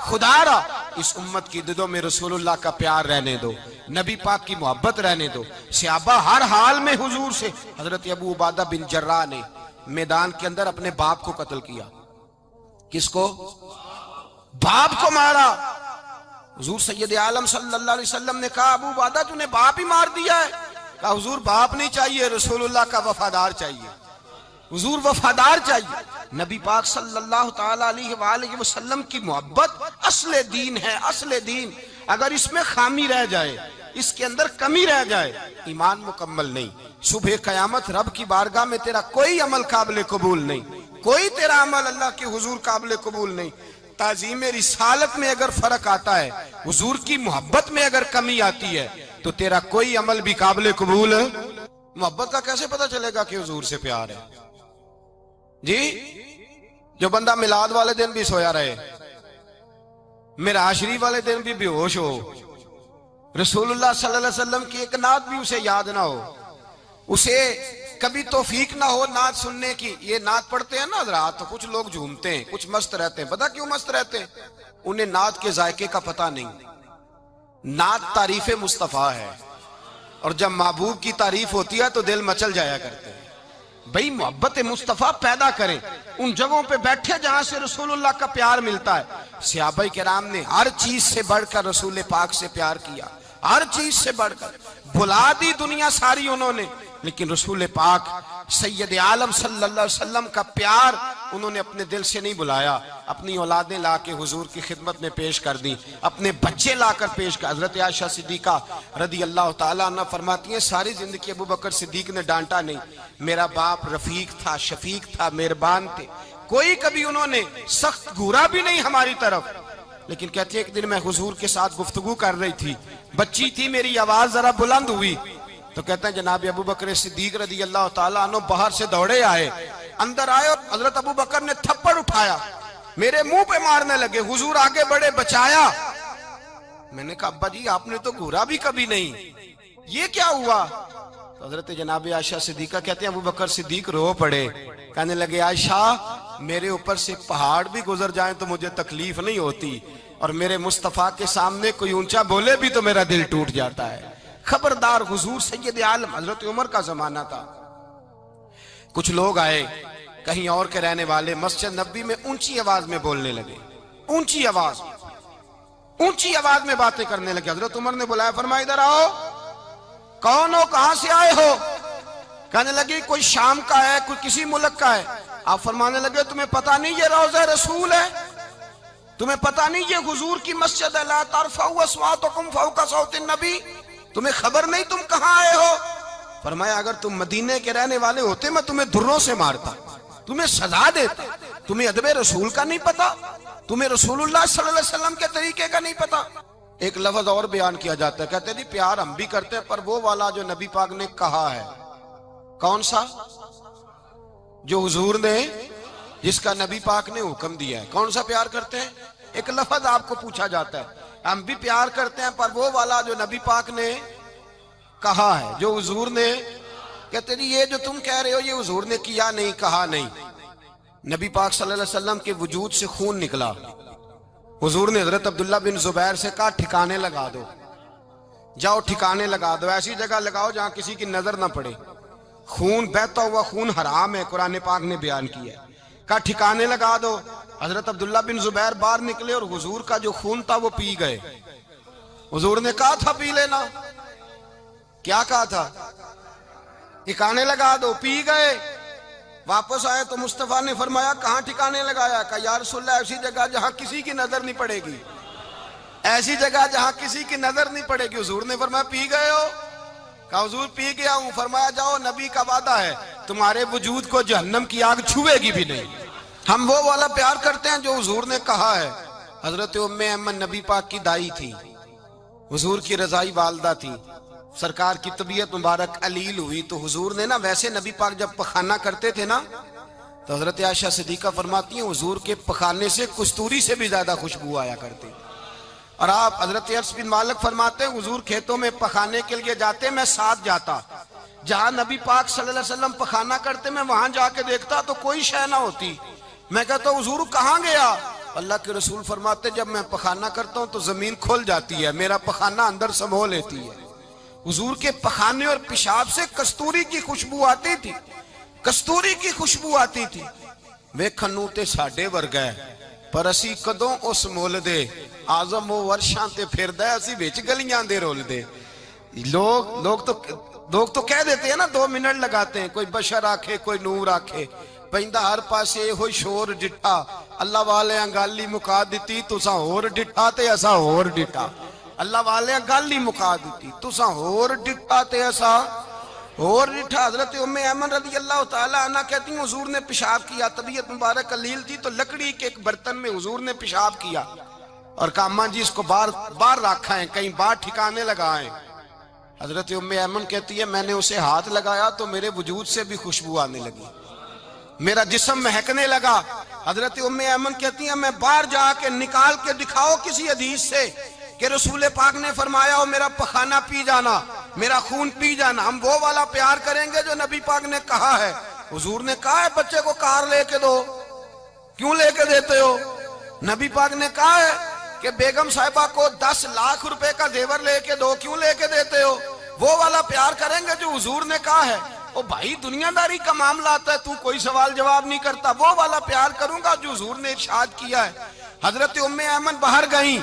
خدا را اس امت کی دلوں میں رسول اللہ کا پیار رہنے دو، نبی پاک کی محبت رہنے دو۔ صحابہ ہر حال میں حضور سے، حضرت ابو عبادہ بن جراح نے میدان کے اندر اپنے باپ کو قتل کیا، کس کو؟ باپ کو مارا۔ حضور سید عالم صلی اللہ علیہ وسلم نے کہا ابو عبادہ تو نے باپ ہی مار دیا ہے؟ کہا حضور باپ نہیں چاہیے، رسول اللہ کا وفادار چاہیے، حضور وفادار چاہیے۔ نبی پاک صلی اللہ تعالی علیہ وآلہ وسلم کی محبت اصل دین ہے، اصل دین۔ اگر اس میں خامی رہ جائے، اس کے اندر کمی رہ جائے، ایمان مکمل نہیں۔ صبح قیامت رب کی بارگاہ میں تیرا کوئی عمل قابل قبول نہیں، کوئی تیرا عمل اللہ کے حضور قابل قبول نہیں۔ تعظیم رسالت میں اگر فرق آتا ہے، حضور کی محبت میں اگر کمی آتی ہے، تو تیرا کوئی عمل بھی قابل قبول محبت کا کیسے پتہ چلے گا کہ حضور سے پیار ہے؟ جی، جو بندہ میلاد والے دن بھی سویا رہے، معراج شریف والے دن بھی بے ہوش ہو، رسول اللہ صلی اللہ علیہ وسلم کی ایک نعت بھی اسے یاد نہ ہو، اسے کبھی توفیق نہ ہو نعت سننے کی. یہ نعت پڑھتے ہیں نا حضرات، تو کچھ لوگ جھومتے ہیں، کچھ مست رہتے ہیں. پتہ کیوں مست رہتے ہیں؟ انہیں نعت کے ذائقے کا پتہ نہیں. نعت تعریف مصطفیٰ ہے، اور جب محبوب کی تعریف ہوتی ہے تو دل مچل جایا کرتے ہیں. بھئی محبت مصطفیٰ پیدا کریں ان جگہوں پہ بیٹھے جہاں سے رسول اللہ کا پیار ملتا ہے. صحابہ کرام نے ہر چیز سے بڑھ کر رسول پاک سے پیار کیا، ہر چیز سے بڑھ کر. بھلا دی دنیا ساری انہوں نے، لیکن رسول پاک سید عالم صلی اللہ علیہ وسلم کا پیار انہوں نے اپنے دل سے نہیں بلایا. اپنی اولادیں لا کے حضور کی خدمت میں پیش کر دی، اپنے بچے لا کر پیش کر. حضرت عائشہ صدیقہ رضی اللہ تعالیٰ عنہ فرماتی ہیں ساری زندگی ابو بکر صدیق نے ڈانٹا نہیں. میرا باپ رفیق تھا، شفیق تھا، مہربان تھے، کوئی کبھی انہوں نے سخت گھورا بھی نہیں ہماری طرف. لیکن کہتے ہیں ایک دن میں حضور کے ساتھ گفتگو کر رہی تھی، بچی تھی، میری آواز ذرا بلند ہوئی تو کہتے ہیں جناب ابو بکر صدیق رضی اللہ تعالیٰ عنہ باہر سے دوڑے آئے، اندر آئے اور حضرت ابو بکر نے تھپڑ اٹھایا، میرے منہ پہ مارنے لگے. حضور آگے بڑھے، بچایا. میں نے کہا ابا جی آپ نے تو گھورا بھی کبھی نہیں، یہ کیا ہوا؟ تو حضرت جناب عائشہ صدیقہ کہتے ہیں ابو بکر صدیق رو پڑے، کہنے لگے عائشہ میرے اوپر سے پہاڑ بھی گزر جائیں تو مجھے تکلیف نہیں ہوتی، اور میرے مصطفیٰ کے سامنے کوئی اونچا بولے بھی تو میرا دل ٹوٹ جاتا ہے. خبردار، حضور سید عالم. حضرت عمر کا زمانہ تھا، کچھ لوگ آئے کہیں اور کے رہنے والے، مسجد نبوی میں اونچی آواز میں بولنے لگے، اونچی آواز میں باتیں کرنے لگے. حضرت عمر نے بلایا، فرمایا ادھر آؤ، کون ہو، کہاں سے آئے ہو؟ کہنے لگے کوئی شام کا ہے، کوئی کسی ملک کا ہے. آپ فرمانے لگے تمہیں پتہ نہیں یہ روضہ رسول ہے؟ تمہیں پتہ نہیں یہ حضور کی مسجد ہے؟ لا ترفعوا اصواتکم فوق صوت النبی. تمہیں خبر نہیں تم کہاں آئے ہو؟ فرمایا اگر تم مدینے کے رہنے والے ہوتے میں تمہیں دروں سے مارتا، تمہیں سزا دیتا. تمہیں ادب رسول کا نہیں پتا، تمہیں رسول اللہ صلی اللہ علیہ وسلم کے طریقے کا نہیں پتا. ایک لفظ اور بیان کیا جاتا ہے، کہتے ہیں جی پیار ہم بھی کرتے ہیں پر وہ والا جو نبی پاک نے کہا ہے. کون سا؟ جو حضور نے، جس کا نبی پاک نے حکم دیا ہے. کون سا پیار کرتے ہیں؟ ایک لفظ آپ کو پوچھا جاتا ہے، ہم بھی پیار کرتے ہیں پر وہ والا جو نبی پاک نے کہا ہے، جو حضور نے. کہتے جی یہ جو تم کہہ رہے ہو یہ حضور نے کیا نہیں، کہا نہیں. نبی پاک صلی اللہ علیہ وسلم کے وجود سے خون نکلا. حضور نے حضرت عبداللہ بن زبیر سے کہا ٹھکانے لگا دو، جاؤ ٹھکانے لگا دو، ایسی جگہ لگاؤ جہاں کسی کی نظر نہ پڑے. خون بہتا ہوا خون حرام ہے، قرآن پاک نے بیان کیا ہے. کہا ٹھکانے لگا دو. حضرت عبداللہ بن زبیر باہر نکلے اور حضور کا جو خون تھا وہ پی گئے. حضور نے کہا تھا پی لینا، کیا کہا تھا؟ ٹھکانے لگا دو، پی گئے. واپس آئے تو مصطفیٰ نے فرمایا کہاں ٹھکانے لگایا؟ کہا یا رسول اللہ ایسی جگہ جہاں کسی کی نظر نہیں پڑے گی، ایسی جگہ جہاں کسی کی نظر نہیں پڑے گی. حضور نے فرمایا پی گئے ہو؟ کہا حضور پی گیا ہوں. فرمایا جاؤ نبی کا وعدہ ہے تمہارے وجود کو جہنم کی آگ چھوئے گی بھی نہیں. ہم وہ والا پیار کرتے ہیں جو حضور نے کہا ہے. حضرت ام ایمن نبی پاک کی دائی تھی، حضور کی رضائی والدہ تھی. سرکار کی طبیعت مبارک علیل ہوئی تو حضور نے نا، ویسے نبی پاک جب پخانہ کرتے تھے نا تو حضرت عائشہ صدیقہ فرماتی ہیں حضور کے پخانے سے کستوری سے بھی زیادہ خوشبو آیا کرتی. اور آپ حضرت انس بن مالک فرماتے ہیں حضور کھیتوں میں پخانے کے لیے جاتے، میں ساتھ جاتا. جہاں نبی پاک صلی اللہ علیہ وسلم پخانہ کرتے میں وہاں جا کے دیکھتا تو کوئی شے نہ ہوتی. میں کہتا ہوں حضور کہاں گیا؟ اللہ کے رسول فرماتے جب میں پخانہ کرتا ہوں تو زمین کھل جاتی ہے، میرا پخانہ اندر سمو لیتی ہے. حضور کے پخانے اور پیشاب سے کستوری کی خوشبو آتی تھی، کستوری کی خوشبو آتی تھی. ویکھنوں تے ساڈے ورگا ہے پر اسی کدوں اس مول دے آزم و ورشاں تے پھردا ہے، اسی وچ گلیاں دے رول دے. لوگ تو کہہ دیتے ہیں نا 2 منٹ لگاتے ہیں، کوئی بشر آکھے کوئی نور آکھے، پیندا ہر پاسے ہوئی شور ڈٹھا. اللہ والے گالی مکا دیتی تساں ہور ڈٹھا تے اساں ہور ڈٹھا. اللہ والے گل ہی مکا دیتی تساں ہور ڈٹھا تے اساں. اور ریٹھا حضرت ام ایمن رضی اللہ تعالی عنہ کہتی ہیں حضور نے پیشاب کیا، طبیعت مبارک قلیل تھی تو لکڑی کے ایک برتن میں حضور نے پیشاب کیا اور کہا اماں جی اس کو باہر رکھا ہے، کہیں باہر ٹھکانے لگائیں۔ حضرت ام ایمن کہتی ہے میں نے اسے ہاتھ لگایا تو میرے وجود سے بھی خوشبو آنے لگی، میرا جسم مہکنے لگا۔ حضرت ام ایمن کہتی ہیں میں باہر جا کے نکال کے دکھاؤ کسی حدیث سے کہ رسول پاک نے فرمایا ہو میرا پخانہ پی جانا، میرا خون پی جانا، ہم وہ والا پیار کریں گے جو نبی پاک نے کہا ہے۔ حضور نے کہا ہے بچے کو کار لے کے دو، کیوں لے کے دیتے ہو؟ نبی پاک نے کہا ہے کہ بیگم صاحبہ کو 10 لاکھ روپے کا زیور لے کے دو، کیوں لے کے دیتے ہو؟ وہ والا پیار کریں گے جو حضور نے کہا ہے۔ او بھائی دنیا داری کا معاملہ آتا ہے، تو کوئی سوال جواب نہیں کرتا، وہ والا پیار کروں گا جو حضور نے ارشاد کیا ہے۔ حضرت ام ایمن باہر گئیں،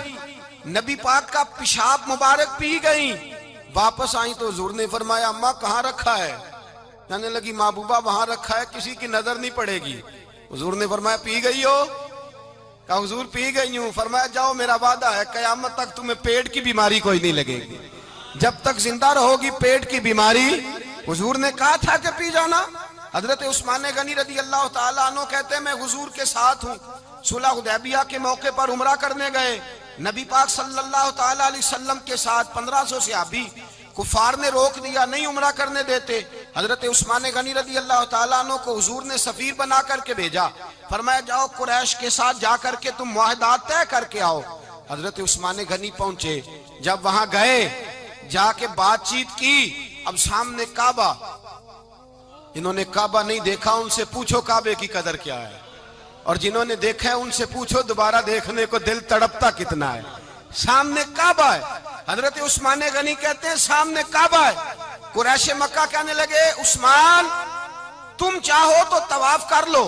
نبی پاک کا پیشاب مبارک پی گئیں، واپس آئیں تو حضور نے فرمایا اماں کہاں رکھا ہے؟ کہنے لگی محبوبہ وہاں رکھا ہے، کسی کی نظر نہیں پڑے گی۔ حضور نے فرمایا پی گئی ہو؟ کہا حضور پی گئی ہوں۔ فرمایا جاؤ میرا وعدہ ہے قیامت تک تمہیں پیٹ کی بیماری کوئی نہیں لگے گی، جب تک زندہ رہو گی پیٹ کی بیماری۔ حضور نے کہا تھا کہ پی جانا۔ حضرت عثمان غنی رضی اللہ تعالیٰ عنہ کہتے ہیں میں حضور کے ساتھ ہوں، صلح حدیبیہ کے موقع پر عمرہ کرنے گئے، نبی پاک صلی اللہ تعالیٰ علیہ وسلم کے ساتھ 1500 صحابی، کفار نے روک دیا، نہیں عمرہ کرنے دیتے۔ حضرت عثمان غنی رضی اللہ تعالیٰ عنہ کو حضور نے سفیر بنا کر کے بھیجا، فرمایا جاؤ قریش کے ساتھ جا کر کے تم معاہدات طے کر کے آؤ۔ حضرت عثمان غنی پہنچے، جب وہاں گئے جا کے بات چیت کی، اب سامنے کعبہ، جنہوں نے کعبہ نہیں دیکھا ان سے پوچھو کعبے کی قدر کیا ہے، اور جنہوں نے دیکھا ہے ان سے پوچھو دوبارہ دیکھنے کو دل تڑپتا کتنا ہے۔ سامنے کعبہ ہے، حضرت عثمان غنی کہتے ہیں سامنے کعبہ ہے۔ قریش مکہ کہنے لگے عثمان تم چاہو تو طواف کر لو،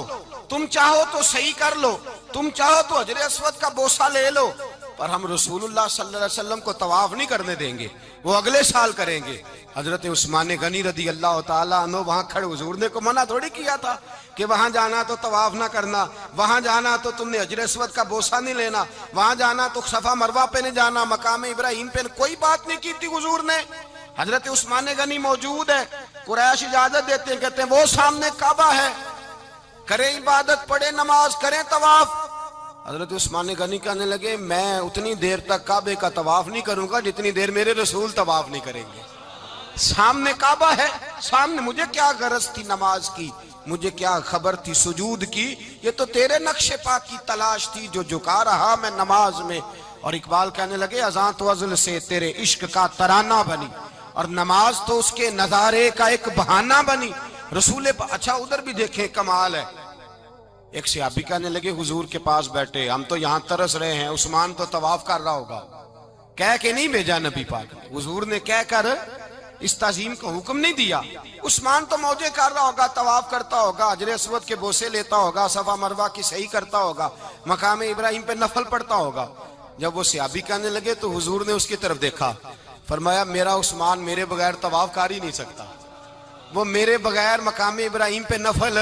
تم چاہو تو صحیح کر لو، تم چاہو تو حجر اسود کا بوسہ لے لو، پر ہم رسول اللہ صلی اللہ علیہ وسلم کو طواف نہیں کرنے دیں گے، وہ اگلے سال کریں گے۔ حضرت عثمان غنی رضی اللہ تعالیٰ عنہ وہاں کھڑے، حضور نے کو منع تھوڑی کیا تھا کہ وہاں جانا تو طواف نہ کرنا، وہاں جانا تو تم نے حجر اسود کا بوسہ نہیں لینا، وہاں جانا تو صفا مروہ پہ نہیں جانا، مقام ابراہیم پہ کوئی بات نہیں کی تھی حضور نے۔ حضرت عثمان غنی موجود ہے، قریش اجازت دیتے ہیں، کہتے ہیں وہ سامنے کعبہ ہے، کریں عبادت، پڑھیں نماز، کریں طواف۔ حضرت عثمان غنی کہنے لگے میں اتنی دیر تک کعبے کا طواف نہیں کروں گا جتنی دیر میرے رسول طواف نہیں کریں گے۔ سامنے کعبہ ہے، سامنے، مجھے کیا غرض تھی نماز کی، مجھے کیا خبر تھی سجود کی، یہ تو تیرے نقش پاک کی تلاش تھی جو جھکا رہا میں نماز میں۔ اور اقبال کہنے لگے اذان تو ازل سے تیرے عشق کا ترانہ بنی، اور نماز تو اس کے نظارے کا ایک بہانہ بنی۔ رسول اچھا ادھر بھی دیکھیں کمال ہے، ایک صحابی کہنے لگے حضور کے پاس بیٹھے ہم تو یہاں ترس رہے ہیں، عثمان تو طواف کر رہا ہوگا، کہہ کے نہیں بھیجا نبی پاک، حضور نے کہہ کر اس تعظیم کو حکم نہیں دیا۔ عثمان تو موجے کر رہا ہوگا، طواف کرتا ہوگا، حجر اسود کے بوسے لیتا ہوگا، صفا مروہ کی صحیح کرتا ہوگا، مقام ابراہیم پہ نفل پڑھتا ہوگا۔ جب وہ صحابی کہنے لگے تو حضور نے اس کی طرف دیکھا، فرمایا میرا عثمان میرے بغیر طواف کر ہی نہیں سکتا، وہ میرے بغیر مقام ابراہیم پہ نفل۔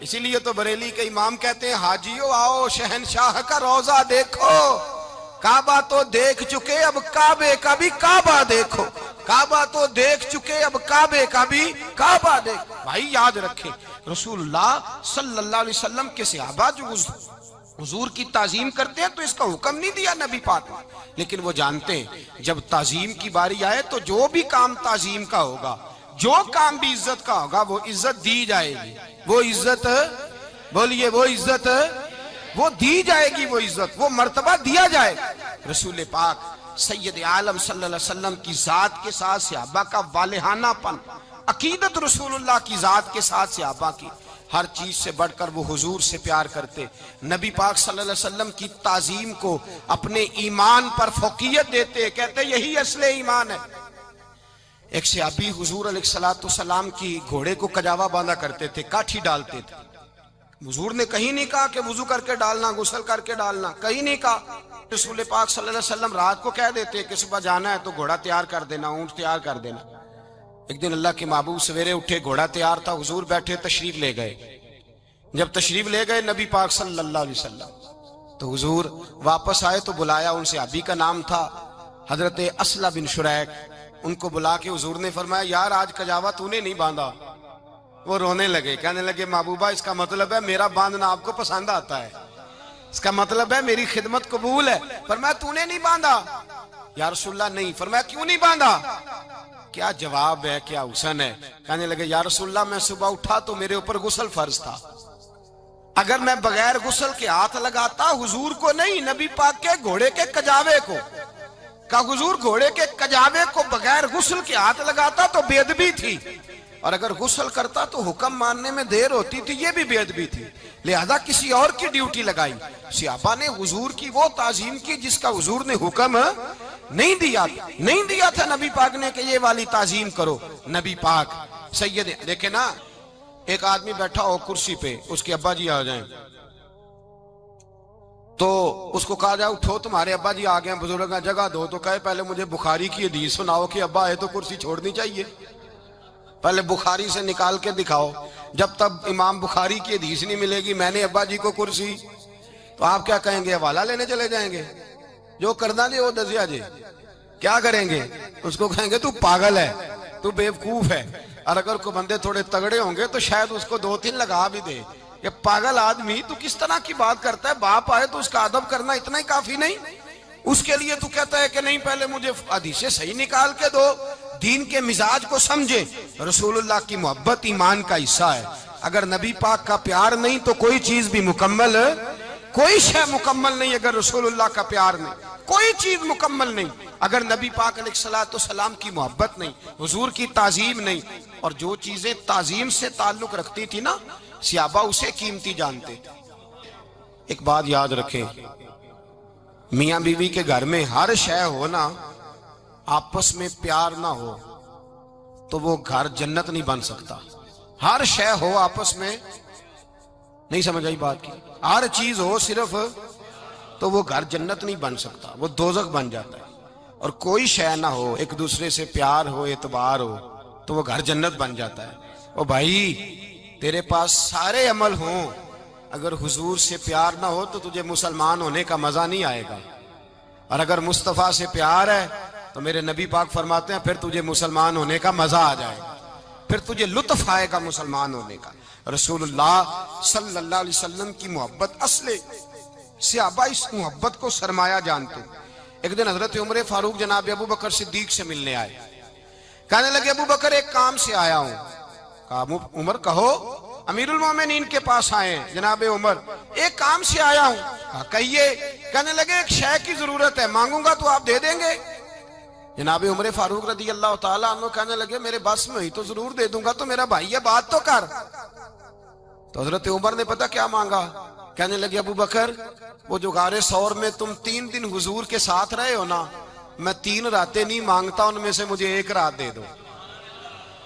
اسی لیے تو بریلی کے امام کہتے ہیں حاجیو آؤ شہنشاہ کا روضہ دیکھو، کعبہ تو دیکھ چکے اب کعبے کا بھی کعبہ دیکھو، کعبہ تو دیکھ چکے اب کعبے کا بھی کعبہ دیکھو۔ بھائی یاد رکھیں رسول اللہ صلی اللہ علیہ وسلم کے صحابہ جو حضور کی تعظیم کرتے ہیں تو اس کا حکم نہیں دیا نبی پاک نے، لیکن وہ جانتے ہیں جب تعظیم کی باری آئے تو جو بھی کام تعظیم کا ہوگا، جو کام بھی عزت کا ہوگا وہ عزت دی جائے گی، وہ عزت بولیے، وہ عزت وہ دی جائے گی، وہ عزت وہ مرتبہ دیا جائے گا۔ رسول پاک سید عالم صلی اللہ علیہ وسلم کی ذات کے ساتھ صحابہ کا والہانہ پن، عقیدت رسول اللہ کی ذات کے ساتھ صحابہ کی، ہر چیز سے بڑھ کر وہ حضور سے پیار کرتے، نبی پاک صلی اللہ علیہ وسلم کی تعظیم کو اپنے ایمان پر فوقیت دیتے، کہتے یہی اصل ایمان ہے۔ ایک صحابی حضور علیہ السلام کی گھوڑے کو کجاوا باندھا کرتے تھے، کاٹھی ڈالتے تھے، حضور نے کہیں نہیں کہا کہ وضو کر کے ڈالنا، غسل کر کے ڈالنا، کہیں نہیں کہا۔ رسول پاک صلی اللہ علیہ وسلم رات کو کہہ دیتے کہ صبح جانا ہے تو گھوڑا تیار کر دینا، اونٹ تیار کر دینا۔ ایک دن اللہ کے محبوب سویرے اٹھے، گھوڑا تیار تھا، حضور بیٹھے تشریف لے گئے۔ جب تشریف لے گئے نبی پاک صلی اللہ علیہ وسلم تو حضور واپس آئے تو بلایا، ان سے ابھی کا نام تھا حضرت اسلہ بن شریک، ان کو بلا کے حضور نے فرمایا یار آج کجاوا تو نے نہیں باندھا. وہ رونے لگے, کہنے لگے محبوبہ اس کا مطلب ہے میرا باندھنا آپ کو پسند آتا ہے, اس کا مطلب ہے میری خدمت قبول ہے. فرمایا تو نے نہیں باندھا؟ یا رسول اللہ نہیں. فرمایا کیوں نہیں باندھا؟ کیا جواب ہے, کیا حسن ہے. کہنے لگے یا رسول اللہ میں صبح اٹھا تو میرے اوپر غسل فرض تھا, اگر میں بغیر غسل کے ہاتھ لگاتا حضور کو نہیں نبی پاک کے گھوڑے کے کجاوے کو, کہ حضور گھوڑے کے کجاوے کو بغیر غسل کے ہاتھ لگاتا تو بے ادبی تھی, اور اگر غسل کرتا تو حکم ماننے میں دیر ہوتی تھی, یہ بھی بے ادبی تھی. لہذا کسی اور کی ڈیوٹی لگائی. صحابہ نے حضور کی وہ تعظیم کی جس کا حضور نے حکم نہیں دیا تھا نبی پاک نے کہ یہ والی تعظیم کرو. نبی پاک سید دیکھیں نا, ایک آدمی بیٹھا ہو کرسی پہ, اس کے ابا جی آ جائیں تو اس کو کہا جائے اٹھو تمہارے ابا جی آ گئے بزرگ جگہ دو, تو کہے پہلے مجھے بخاری کی حدیث سناؤ کہ ابا ہے تو کرسی چھوڑنی چاہیے, پہلے بخاری سے نکال کے دکھاؤ. جب تک امام بخاری کی حدیث نہیں ملے گی میں نے ابا جی کو کرسی, تو آپ کیا کہیں گے, حوالہ لینے چلے جائیں گے, جو کرنا جی وہ دسیا جی, کیا کریں گے, اس کو کہیں گے تو پاگل ہے, تو بیوقوف ہے. اور اگر کوئی بندے تھوڑے تگڑے ہوں گے تو شاید اس کو 2-3 لگا بھی دے, یہ پاگل آدمی تو کس طرح کی بات کرتا ہے, باپ آئے تو اس کا ادب کرنا اتنا ہی کافی نہیں, اس کے لیے تو کہتا ہے کہ نہیں پہلے مجھے حدیثیں صحیح نکال کے دو, دین کے مزاج کو سمجھے. رسول اللہ کی محبت ایمان کا حصہ ہے, اگر نبی پاک کا پیار نہیں تو کوئی چیز بھی مکمل, کوئی شے مکمل نہیں. اگر رسول اللہ کا پیار نہیں کوئی چیز مکمل نہیں, اگر نبی پاک علیہ الصلوۃ والسلام کی محبت نہیں, حضور کی تعظیم نہیں, اور جو چیزیں تعظیم سے تعلق رکھتی تھی نا صحابہ اسے قیمتی جانتے تھے. ایک بات یاد رکھیں, میاں بیوی کے گھر میں ہر شے ہو نا, آپس میں پیار نہ ہو تو وہ گھر جنت نہیں بن سکتا. ہر شے ہو آپس میں, نہیں سمجھ آئی بات کی, ہر چیز ہو صرف تو وہ گھر جنت نہیں بن سکتا, وہ دوزخ بن جاتا ہے. اور کوئی شے نہ ہو, ایک دوسرے سے پیار ہو, اعتبار ہو, تو وہ گھر جنت بن جاتا ہے. او بھائی تیرے پاس سارے عمل ہوں, اگر حضور سے پیار نہ ہو تو تجھے مسلمان ہونے کا مزہ نہیں آئے گا, اور اگر مصطفیٰ سے پیار ہے تو میرے نبی پاک فرماتے ہیں پھر تجھے مسلمان ہونے کا مزہ آ جائے گا, پھر تجھے لطف آئے گا مسلمان ہونے کا. رسول اللہ صلی اللہ علیہ وسلم کی محبت اصل, صحابہ اس محبت کو سرمایہ جانتے. ایک دن حضرت عمر فاروق جناب ابو بکر صدیق سے ملنے آئے, کہنے لگے ابو بکر ایک کام سے آیا ہوں. کہا عمر کہو. امیر المومنین کے پاس آئے, جناب عمر ایک کام سے آیا ہوں. کہا کہیے. کہنے لگے ایک شے کی ضرورت ہے, مانگوں گا تو آپ دے دیں گے؟ جناب عمر فاروق رضی اللہ تعالیٰ عنہ کہنے لگے میرے بس میں ہی تو ضرور دے دوں گا, تو میرا بھائی ہے بات تو کر. تو حضرت عمر نے پتہ کیا مانگا, کہنے لگے ابو بکر وہ جو غار ثور میں تم 3 دن حضور کے ساتھ رہے ہو نا, میں 3 راتیں نہیں مانگتا, ان میں سے مجھے 1 رات دے دو.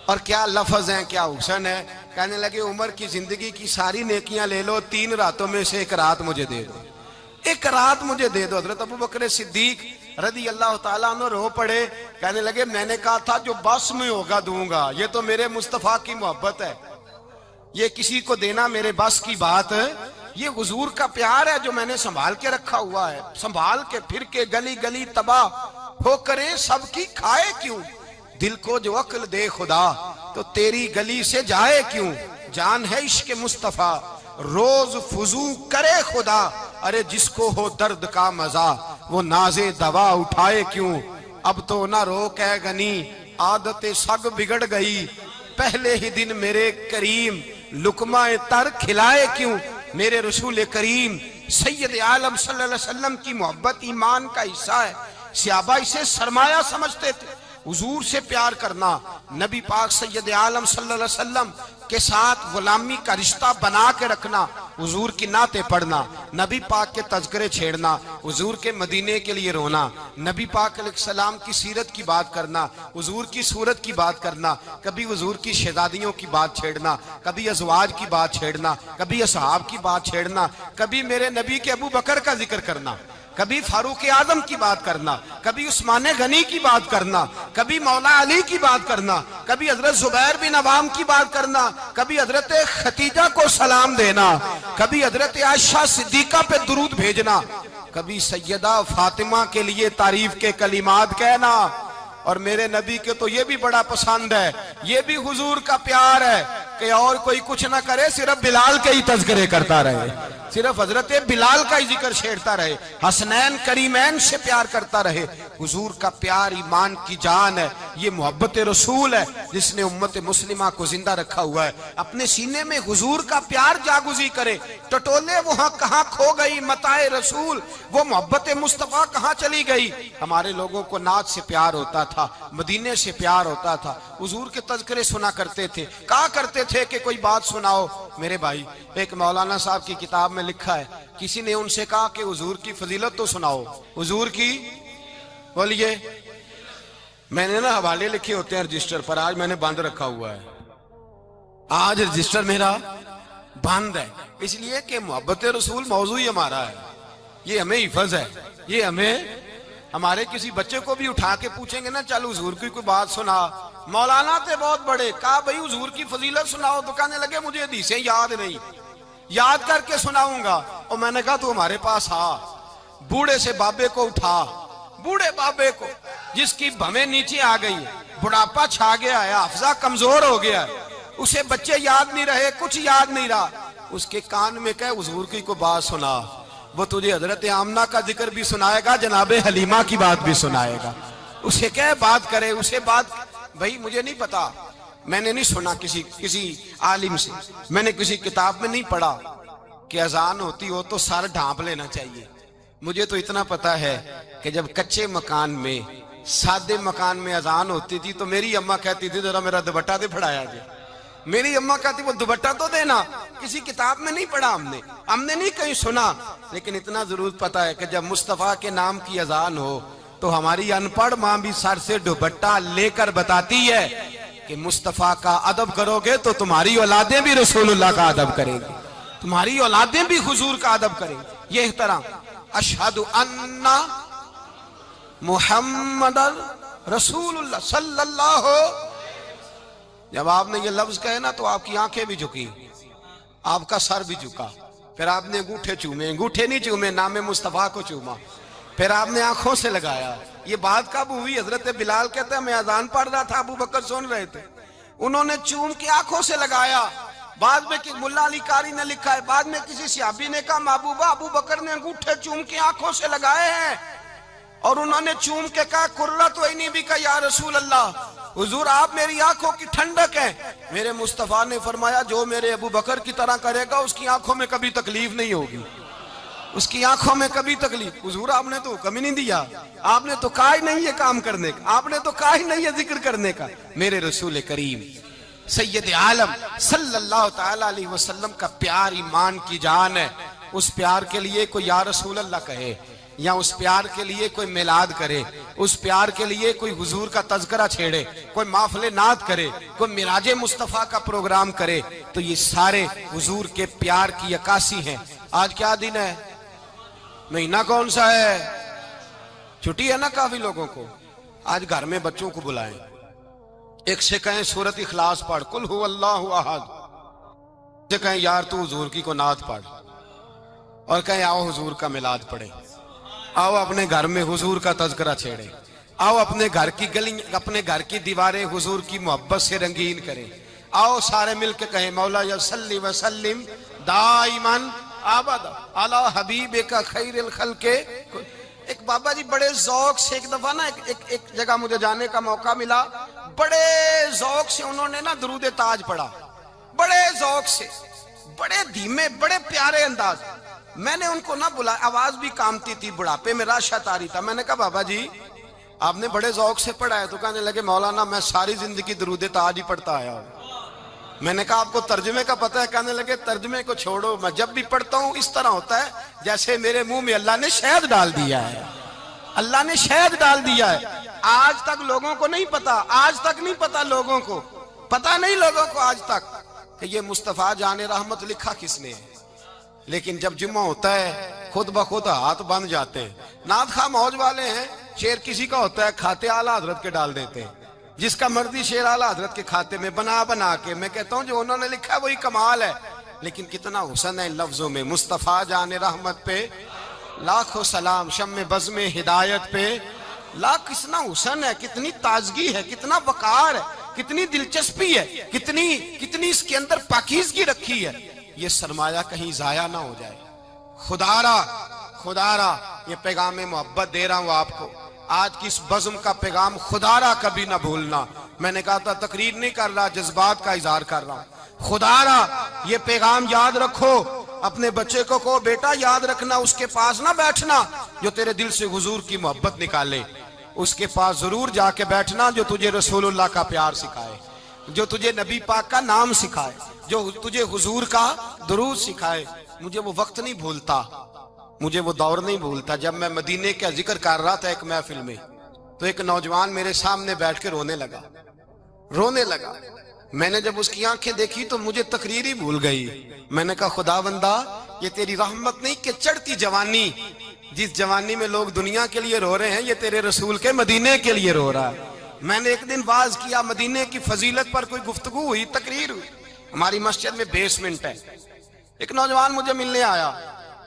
اور کیا لفظ ہیں, کیا حسن ہے. کہنے لگے عمر کی زندگی کی ساری نیکیاں لے لو, 3 راتوں میں سے 1 رات مجھے دے دو, 1 رات مجھے دے دو. حضرت ابو بکر صدیق رضی اللہ تعالیٰ عنہ رو پڑے, کہنے لگے میں نے کہا تھا جو بس میں ہوگا دوں گا, یہ تو میرے مصطفیٰ کی محبت ہے, یہ کسی کو دینا میرے بس کی بات, یہ حضور کا پیار ہے جو میں نے سنبھال کے رکھا ہوا ہے. سنبھال کے پھر کے گلی گلی تباہ ہو کرے سب کی کھائے کیوں, دل کو جو عقل دے خدا تو تیری گلی سے جائے کیوں. جان ہے عشق مصطفیٰ روز فضو کرے خدا, ارے جس کو ہو درد کا مزہ وہ ناز دوا اٹھائے کیوں. اب تو نہ روک ہے غنی عادت سگ بگڑ گئی, پہلے ہی دن میرے کریم لقمہ تر کھلائے کیوں. میرے رسول کریم سید عالم صلی اللہ علیہ وسلم کی محبت ایمان کا حصہ ہے. صحابہ اسے سرمایہ سمجھتے تھے. حضور سے پیار کرنا, نبی پاک سید عالم صلی اللہ علیہ وسلم کے ساتھ غلامی کا رشتہ بنا کے رکھنا, حضور کی نعتیں پڑھنا, نبی پاک کے تذکرے چھیڑنا, حضور کے مدینے کے لیے رونا, نبی پاک علیہ السلام کی سیرت کی بات کرنا, حضور کی صورت کی بات کرنا, کبھی حضور کی شہزادیوں کی بات چھیڑنا, کبھی ازواج کی بات چھیڑنا, کبھی اصحاب کی بات چھیڑنا, کبھی میرے نبی کے ابو بکر کا ذکر کرنا, کبھی فاروق اعظم کی بات کرنا, کبھی عثمان غنی کی بات کرنا, کبھی مولا علی کی بات کرنا, کبھی حضرت زبیر بن عوام کی بات کرنا, کبھی حضرت خدیجہ کو سلام دینا, کبھی حضرت عائشہ صدیقہ پہ درود بھیجنا, کبھی سیدہ فاطمہ کے لیے تعریف کے کلمات کہنا, اور میرے نبی کے تو یہ بھی بڑا پسند ہے، یہ بھی حضور کا پیار ہے کہ اور کوئی کچھ نہ کرے، صرف بلال کے ہی تذکرے کرتا رہے، صرف حضرت بلال کا ہی ذکر چھیڑتا رہے، حسنین کریمین سے پیار کرتا رہے۔ حضور کا پیار ایمان کی جان ہے، یہ محبت رسول ہے جس نے امت مسلمہ کو زندہ رکھا ہوا ہے۔ اپنے سینے میں حضور کا پیار جاگزی کرے، ٹٹولے وہاں کہاں کھو گئی متاع رسول، وہ محبت مصطفیٰ کہاں چلی گئی۔ ہمارے لوگوں کو نعت سے پیار ہوتا تھا، مدینے سے پیار ہوتا تھا، حضور کے تذکرے سنا کرتے تھے، کہا کرتے تھے کہ کوئی بات سناؤ۔ میرے بھائی، ایک مولانا صاحب کی کتاب میں لکھا ہے، کسی نے ان سے کہا کہ حضور کی فضیلت تو سناؤ، حضور کی بولیے۔ میں نے نا حوالے لکھے ہوتے ہیں رجسٹر پر، آج میں نے بند رکھا ہوا ہے، آج رجسٹر میرا بند ہے، اس لیے کہ محبت رسول موضوع ہی ہمارا ہے، یہ ہمیں حفظ ہے، یہ ہمیں ہمارے کسی بچے کو بھی اٹھا کے پوچھیں گے نا چل حضور کی کوئی بات سنا، مولانا تھے بہت بڑے، کہا بھئی حضور کی فضیلت سناؤ، تو کہنے لگے مجھے حدیثیں یاد نہیں، یاد کر کے سناؤں گا۔ اور میں نے کہا تو ہمارے پاس آ، بوڑھے سے بابے کو اٹھا، بوڑھے بابے کو جس کی بھویں نیچے آ گئی، بڑھاپا چھا گیا ہے، حافظہ کمزور ہو گیا ہے، اسے بچے یاد نہیں رہے، کچھ یاد نہیں رہا، اس کے کان میں کہے حضور کی کوئی بات سنا، وہ تجھے حضرت آمنہ کا ذکر بھی سنائے گا، جناب حلیمہ کی بات بھی سنائے گا، اسے کہے بات کرے، اسے بات۔ بھائی مجھے نہیں پتا، میں نے نہیں سنا کسی عالم سے، میں نے کسی کتاب میں نہیں پڑھا کہ اذان ہوتی ہو تو سر ڈھانپ لینا چاہیے۔ مجھے تو اتنا پتا ہے کہ جب کچے مکان میں، سادے مکان میں اذان ہوتی تھی تو میری اماں کہتی تھی ذرا میرا دوپٹہ دے پھڑایا جائے، میری اماں کہتی وہ دوپٹہ تو دینا، کسی کتاب میں نہیں پڑھا ہم نے نہیں کہیں سنا، لیکن اتنا ضرور پتا ہے کہ جب مصطفیٰ کے نام کی اذان ہو تو ہماری ان پڑھ ماں بھی سر سے دوپٹہ لے کر بتاتی ہے کہ مصطفیٰ کا ادب کرو گے تو تمہاری اولادیں بھی رسول اللہ کا ادب کریں گی، تمہاری اولادیں بھی حضور کا ادب کریں گی۔ یہ احترام، اشہد ان محمد رسول اللہ صلی اللہ ہو، جب آپ نے یہ لفظ کہے نا تو آپ کی آنکھیں بھی جھکی، آپ کا سر بھی جھکا، پھر آپ نے انگوٹھے چومے، انگوٹھے نہیں چومے، نام مصطفیٰ کو چوما، پھر آپ نے آنکھوں سے لگایا۔ یہ بات کب ہوئی؟ حضرت بلال کہتے ہیں میں اذان پڑھ رہا تھا، ابو بکر سن رہے تھے، انہوں نے چوم کے آنکھوں سے لگایا۔ بعد میں کہ ملا علی قاری نے لکھا ہے، بعد میں کسی صحابی نے کہا محبوبہ ابو بکر نے انگوٹھے چوم کے آنکھوں سے لگائے ہیں، اور انہوں نے چوم کے کہا قرۃ عینی بک یا رسول اللہ، حضور آپ میری آنکھوں کی ٹھنڈک ہیں۔ میرے مصطفیٰ نے فرمایا جو میرے ابو بکر کی طرح کرے گا اس کی آنکھوں میں کبھی تکلیف نہیں ہوگی، اس کی آنکھوں میں کبھی تکلیف۔ حضور آپ نے تو حکم ہی نہیں دیا، آپ نے تو کہا ہی نہیں یہ کام کرنے کا، آپ نے تو کہا ہی نہیں یہ ذکر کرنے کا۔ میرے رسول کریم سید عالم صلی اللہ تعالی علیہ وسلم کا پیار ایمان کی جان ہے، اس پیار کے لیے کوئی یا رسول اللہ کہے، یا اس پیار کے لیے کوئی میلاد کرے، اس پیار کے لیے کوئی حضور کا تذکرہ چھیڑے، کوئی محفل نعت کرے، کوئی معراج مصطفیٰ کا پروگرام کرے، تو یہ سارے حضور کے پیار کی عکاسی ہیں۔ آج کیا دن ہے؟ مہینہ کون سا ہے؟ چھٹی ہے نا کافی لوگوں کو، آج گھر میں بچوں کو بلائیں، ایک سے کہیں سورۃ اخلاص پڑھ، قل هو اللہ احد، سے کہیں یار تو حضور کی کو نعت پڑھ، اور کہیں آؤ حضور کا میلاد پڑھیں، آؤ اپنے گھر میں حضور کا تذکرہ چھیڑیں، آؤ اپنے گھر کی گلی، اپنے گھر کی دیواریں حضور کی محبت سے رنگین کریں، آؤ سارے مل کے کہیں مولا یا صلی وسلم دائماً ابدا علی حبیبک خیر الخلق۔ ایک بابا جی بڑے ذوق سے، ایک دفعہ نا ایک جگہ مجھے جانے کا موقع ملا، بڑے ذوق سے انہوں نے نا درود تاج پڑھا، بڑے ذوق سے، بڑے دھیمے، بڑے پیارے انداز۔ میں نے ان کو نہ بلایا، آواز بھی کامتی تھی، بڑھاپے میں راشت آ رہی تھا، میں نے کہا بابا جی آپ نے بڑے ذوق سے پڑھا ہے، تو کہنے لگے مولانا میں ساری زندگی درود تاج ہی پڑھتا آیا ہوں۔ میں نے کہا آپ کو ترجمے کا پتہ ہے؟ کہنے لگے ترجمے کو چھوڑو، میں جب بھی پڑھتا ہوں اس طرح ہوتا ہے جیسے میرے منہ میں اللہ نے شہد ڈال دیا ہے، اللہ نے شہد ڈال دیا ہے۔ آج تک لوگوں کو نہیں پتا، آج تک نہیں پتا لوگوں کو، پتا نہیں لوگوں کو آج تک کہ یہ مصطفیٰ جان رحمت لکھا کس نے ہے۔ لیکن جب جمعہ ہوتا ہے خود بخود ہاتھ بند جاتے ہیں، نعت خواہ موج والے ہیں، شعر کسی کا ہوتا ہے کھاتے اعلیٰ حضرت کے ڈال دیتے ہیں، جس کا مرضی شعر اعلیٰ حضرت کے کھاتے میں بنا کے، میں کہتا ہوں جو انہوں نے لکھا ہے وہی کمال ہے، لیکن کتنا حسن ہے ان لفظوں میں۔ مصطفیٰ جان رحمت پہ لاکھوں سلام، شم بزم ہدایت پہ لا کتنا حسن ہے، کتنی تازگی ہے، کتنا وقار ہے، کتنی دلچسپی ہے، کتنی اس کے اندر پاکیزگی رکھی ہے. یہ سرمایہ کہیں ضائع نہ ہو جائے. خدا را یہ پیغام محبت دے رہا ہوں آپ کو. آج کی اس بزم کا پیغام خدا را کبھی نہ بھولنا. میں نے کہا تھا تقریر نہیں کر رہا، جذبات کا اظہار کر رہا ہوں. خدا را یہ پیغام یاد رکھو. اپنے بچے کو کہو بیٹا یاد رکھنا، اس کے پاس نہ بیٹھنا جو تیرے دل سے حضور کی محبت نکالے. اس کے پاس ضرور جا کے بیٹھنا جو تجھے رسول اللہ کا پیار سکھائے، جو تجھے نبی پاک کا نام سکھائے، جو تجھے حضور کا درود سکھائے. مجھے وہ وقت نہیں بھولتا، مجھے وہ دور نہیں بھولتا جب میں مدینے کا ذکر کر رہا تھا ایک محفل میں، تو ایک نوجوان میرے سامنے بیٹھ کے رونے لگا. میں نے جب اس کی آنکھیں دیکھی تو مجھے تقریر ہی بھول گئی. میں نے کہا خدا بندہ یہ تیری رحمت نہیں کہ چڑھتی جوانی، جس جوانی میں لوگ دنیا کے لیے رو رہے ہیں، یہ تیرے رسول کے مدینے کے لیے رو رہا ہے. میں نے ایک دن واز کیا، مدینے کی فضیلت پر کوئی گفتگو ہوئی، تقریر ہوئی. ہماری مسجد میں بیسمنٹ ہے. ایک نوجوان مجھے ملنے آیا،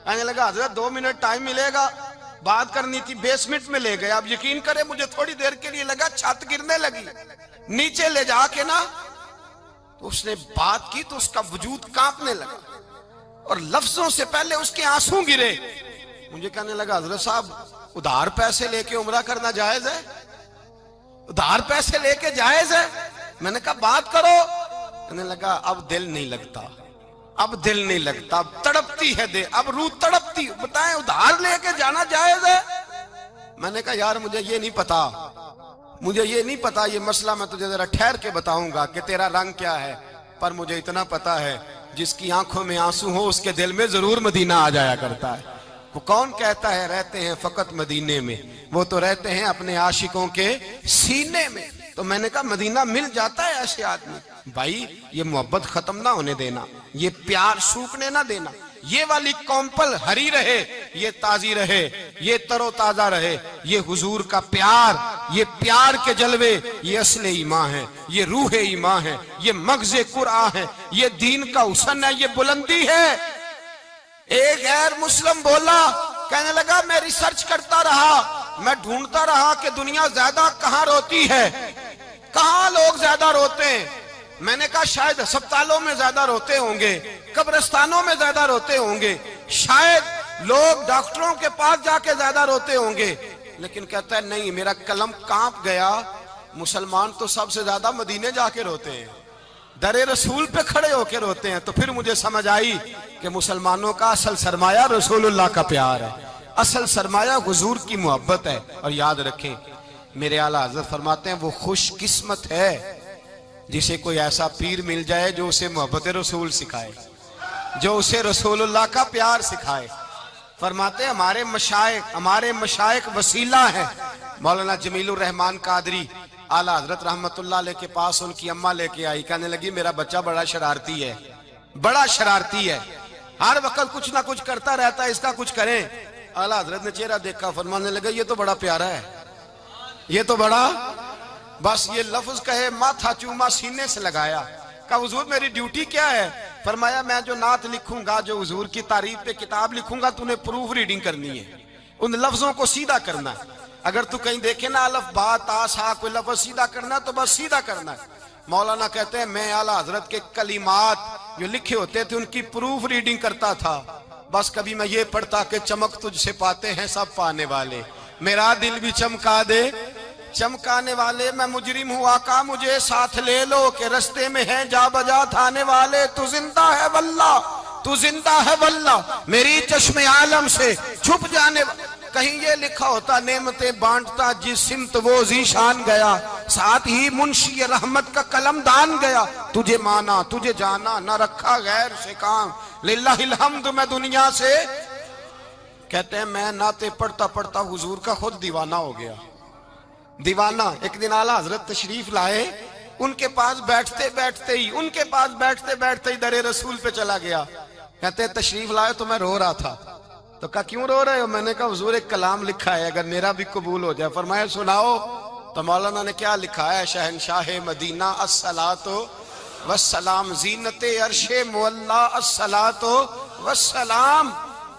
کہنے لگا حضرت 2 منٹ ٹائم ملے گا، بات کرنی تھی. بیسمنٹ میں لے گئے. اب یقین کرے مجھے تھوڑی دیر کے لیے لگا چھت گرنے لگی. نیچے لے جا کے نا تو اس نے بات کی تو اس کا وجود کانپنے لگا اور لفظوں سے پہلے اس کے آنسو گرے. مجھے کہنے لگا حضرت صاحب ادھار پیسے لے کے عمرہ کرنا جائز ہے؟ ادھار پیسے لے کے جائز ہے؟ میں نے کہا بات کرو. کہنے لگا اب دل نہیں لگتا، اب دل نہیں لگتا، اب تڑپتی ہے دے، اب روح تڑپتی. بتائیں ادھار لے کے جانا جائز ہے؟ میں نے کہا یار مجھے یہ نہیں پتا یہ مسئلہ میں تجھے ذرا ٹھہر کے بتاؤں گا کہ تیرا رنگ کیا ہے. پر مجھے اتنا پتا ہے جس کی آنکھوں میں آنسو ہو اس کے دل میں ضرور مدینہ آ جایا کرتا ہے. وہ کون کہتا ہے رہتے ہیں فقط مدینے میں؟ وہ تو رہتے ہیں اپنے عاشقوں کے سینے میں. تو میں نے کہا مدینہ مل جاتا ہے ایسے آدمی. بھائی یہ محبت ختم نہ ہونے دینا، یہ پیار سوکھنے نہ دینا. یہ والی کومپل ہری رہے، یہ تازی رہے، یہ تر و تازہ رہے. یہ حضور کا پیار، یہ پیار کے جلوے، یہ اصل ایمان ہے، یہ روح ایمان ہے، یہ مغز قرآن ہے، یہ دین کا حسن ہے، یہ بلندی ہے. ایک غیر مسلم بولا، کہنے لگا میں ریسرچ کرتا رہا، میں ڈھونڈتا رہا کہ دنیا زیادہ کہاں روتی ہے، کہاں لوگ زیادہ روتے ہیں. میں نے کہا شاید ہسپتالوں میں زیادہ روتے ہوں گے، قبرستانوں میں زیادہ روتے ہوں گے، شاید لوگ ڈاکٹروں کے پاس جا کے زیادہ روتے ہوں گے. لیکن کہتا ہے نہیں، میرا قلم کانپ گیا. مسلمان تو سب سے زیادہ مدینے جا کے روتے ہیں، در رسول پہ کھڑے ہو کے روتے ہیں. تو پھر مجھے سمجھ آئی کہ مسلمانوں کا اصل سرمایہ رسول اللہ کا پیار ہے، اصل سرمایہ حضور کی محبت ہے. اور یاد رکھیں میرے اعلیٰ حضرت فرماتے ہیں وہ خوش قسمت ہے جسے کوئی ایسا پیر مل جائے جو اسے محبت رسول سکھائے، جو اسے رسول اللہ کا پیار سکھائے. فرماتے ہیں ہمارے مشائخ وسیلہ ہیں. مولانا جمیل الرحمان قادری اعلیٰ حضرت رحمت اللہ علیہ کے پاس ان کی اماں لے کے آئی. کہنے لگی میرا بچہ بڑا شرارتی ہے، ہر وقت کچھ نہ کچھ کرتا رہتا ہے، اس کا کچھ کریں. اعلیٰ حضرت نے چہرہ دیکھا، فرمانے لگا یہ تو بڑا پیارا ہے، یہ تو بڑا، بس یہ لفظ کہے ماتھا چوما سینے سے لگایا. کہا حضور میری ڈیوٹی کیا ہے؟ فرمایا میں جو نعت لکھوں گا، جو حضور کی تعریف پہ کتاب لکھوں گا، تو نے پروف ریڈنگ کرنی ہے، ان لفظوں کو سیدھا کرنا ہے. اگر تو کہیں دیکھے نا الف با تا سا کوئی لفظ سیدھا کرنا تو بس سیدھا کرنا ہے. مولانا کہتے ہیں میں اعلیٰ حضرت کے کلمات جو لکھے ہوتے تھے ان کی پروف ریڈنگ کرتا تھا. بس کبھی میں یہ پڑھتا کہ چمک تجھ سے پاتے ہیں سب پانے والے، میرا دل بھی چمکا دے چمکانے والے. میں مجرم ہوں آقا مجھے ساتھ لے لو کہ رستے میں ہیں جا بجا تھانے والے. تو زندہ ہے واللہ، تو زندہ ہے واللہ، میری چشم عالم سے چھپ جانے والے. کہیں یہ لکھا ہوتا نعمتیں بانٹتا جس سمت وہ ذیشان گیا، ساتھ ہی منشی رحمت کا قلم دان گیا. تجھے مانا تجھے جانا نہ رکھا غیر سے کام، للہ الحمد میں دنیا سے. کہتے ہیں میں نعتیں پڑھتا پڑھتا حضور کا خود دیوانہ ہو گیا. دیوانہ. ایک دن اعلیٰ حضرت تشریف لائے، ان کے پاس بیٹھتے بیٹھتے ہی در رسول پہ چلا گیا. کہتے ہیں تشریف لائے تو میں رو رہا تھا. تو کہا کیوں رو رہے ہو؟ میں نے کہا حضور ایک کلام لکھا ہے اگر میرا بھی قبول ہو جائے. فرمایا سناؤ. تو مولانا نے کیا لکھا ہے؟ شہنشاہ مدینہ الصلاۃ والسلام، زینت عرش مولا الصلاۃ والسلام،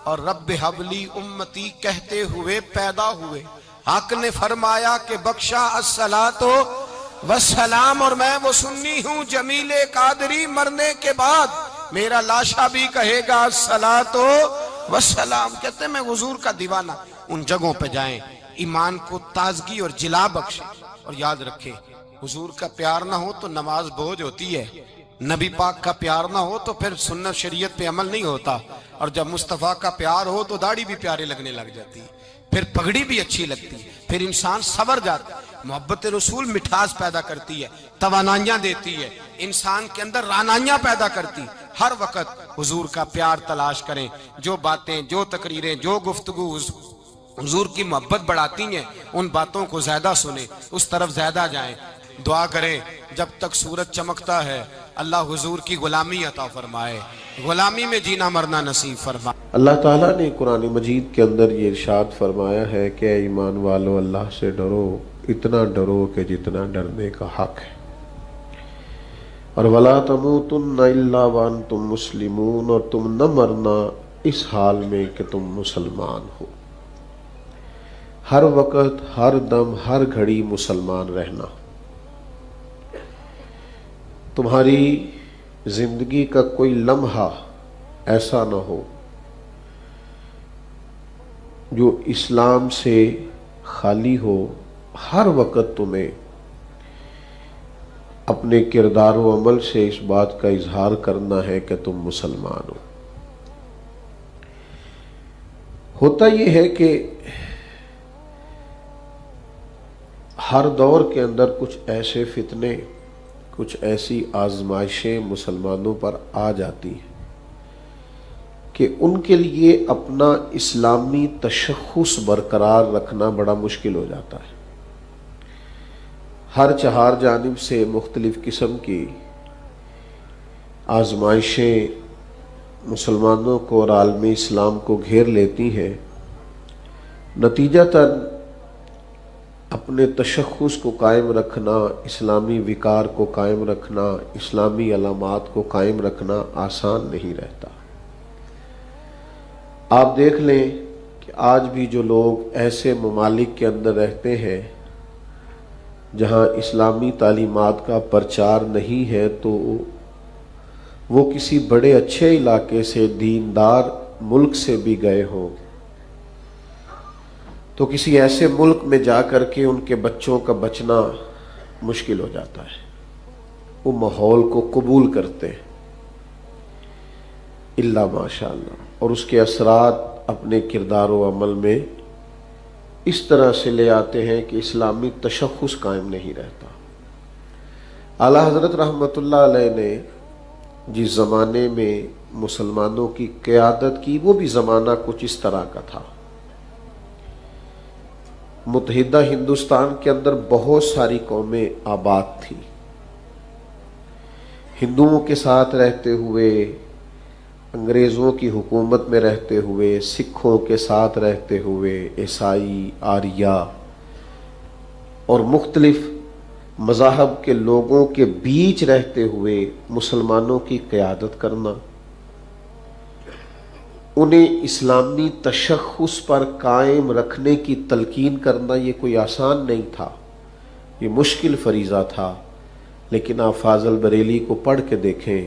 اور رب حبلی امتی کہتے ہوئے پیدا ہوئے. حق نے فرمایا کہ بخشا الصلاۃ والسلام، اور میں وہ سنی ہوں جمیل قادری مرنے کے بعد میرا لاشا بھی کہے گا الصلاۃ والسلام۔ کہتے ہیں میں حضور کا دیوانہ۔ ان جگہوں پہ جائیں، ایمان کو تازگی اور جلا بخشیں، اور یاد رکھیں حضور کا پیار نہ ہو تو نماز بوجھ ہوتی ہے، نبی پاک کا پیار نہ ہو تو پھر سنت شریعت پہ عمل نہیں ہوتا، اور جب مصطفیٰ کا پیار ہو تو داڑھی بھی پیارے لگنے لگ جاتی ہے، پھر پگڑی بھی اچھی لگتی ہے، پھر انسان سنور جاتا ہے۔ محبت رسول مٹھاس پیدا کرتی ہے، توانائیاں دیتی ہے، انسان کے اندر رانائیاں پیدا کرتی۔ ہر وقت حضور کا پیار تلاش کریں، جو باتیں، جو تقریریں، جو گفتگو حضور کی محبت بڑھاتی ہیں ان باتوں کو زیادہ سنیں، اس طرف زیادہ جائیں۔ دعا کریں جب تک سورج چمکتا ہے اللہ حضور کی غلامی عطا فرمائے، غلامی میں جینا مرنا نصیب فرمائے۔ اللہ تعالیٰ نے قرآن مجید کے اندر یہ ارشاد فرمایا ہے کہ اے ایمان والو اللہ سے ڈرو، اتنا ڈرو کہ جتنا ڈرنے کا حق ہے، اور وَلَا تَمُوتُنَّ إِلَّا وَأَنْتُمْ مُسْلِمُونَ، اور تم نہ مرنا اس حال میں کہ تم مسلمان ہو۔ ہر وقت، ہر دم، ہر گھڑی مسلمان رہنا۔ تمہاری زندگی کا کوئی لمحہ ایسا نہ ہو جو اسلام سے خالی ہو۔ ہر وقت تمہیں اپنے کردار و عمل سے اس بات کا اظہار کرنا ہے کہ تم مسلمان ہو۔ ہوتا یہ ہے کہ ہر دور کے اندر کچھ ایسے فتنے، کچھ ایسی آزمائشیں مسلمانوں پر آ جاتی ہیں کہ ان کے لیے اپنا اسلامی تشخص برقرار رکھنا بڑا مشکل ہو جاتا ہے۔ ہر چہار جانب سے مختلف قسم کی آزمائشیں مسلمانوں کو اور عالم اسلام کو گھیر لیتی ہیں، نتیجتاً اپنے تشخص کو قائم رکھنا، اسلامی وقار کو قائم رکھنا، اسلامی علامات کو قائم رکھنا آسان نہیں رہتا۔ آپ دیکھ لیں کہ آج بھی جو لوگ ایسے ممالک کے اندر رہتے ہیں جہاں اسلامی تعلیمات کا پرچار نہیں ہے، تو وہ کسی بڑے اچھے علاقے سے، دیندار ملک سے بھی گئے ہوں تو کسی ایسے ملک میں جا کر کے ان کے بچوں کا بچنا مشکل ہو جاتا ہے۔ وہ ماحول کو قبول کرتے ہیں الا ماشاء اللہ، اور اس کے اثرات اپنے کردار و عمل میں اس طرح سے لے آتے ہیں کہ اسلامی تشخص قائم نہیں رہتا۔ اعلیٰ حضرت رحمۃ اللہ علیہ نے جس زمانے میں مسلمانوں کی قیادت کی، وہ بھی زمانہ کچھ اس طرح کا تھا۔ متحدہ ہندوستان کے اندر بہت ساری قومیں آباد تھیں، ہندوؤں کے ساتھ رہتے ہوئے، انگریزوں کی حکومت میں رہتے ہوئے، سکھوں کے ساتھ رہتے ہوئے، عیسائی، آریہ اور مختلف مذاہب کے لوگوں کے بیچ رہتے ہوئے مسلمانوں کی قیادت کرنا، انہیں اسلامی تشخص پر قائم رکھنے کی تلقین کرنا، یہ کوئی آسان نہیں تھا، یہ مشکل فریضہ تھا۔ لیکن آپ فاضل بریلی کو پڑھ کے دیکھیں،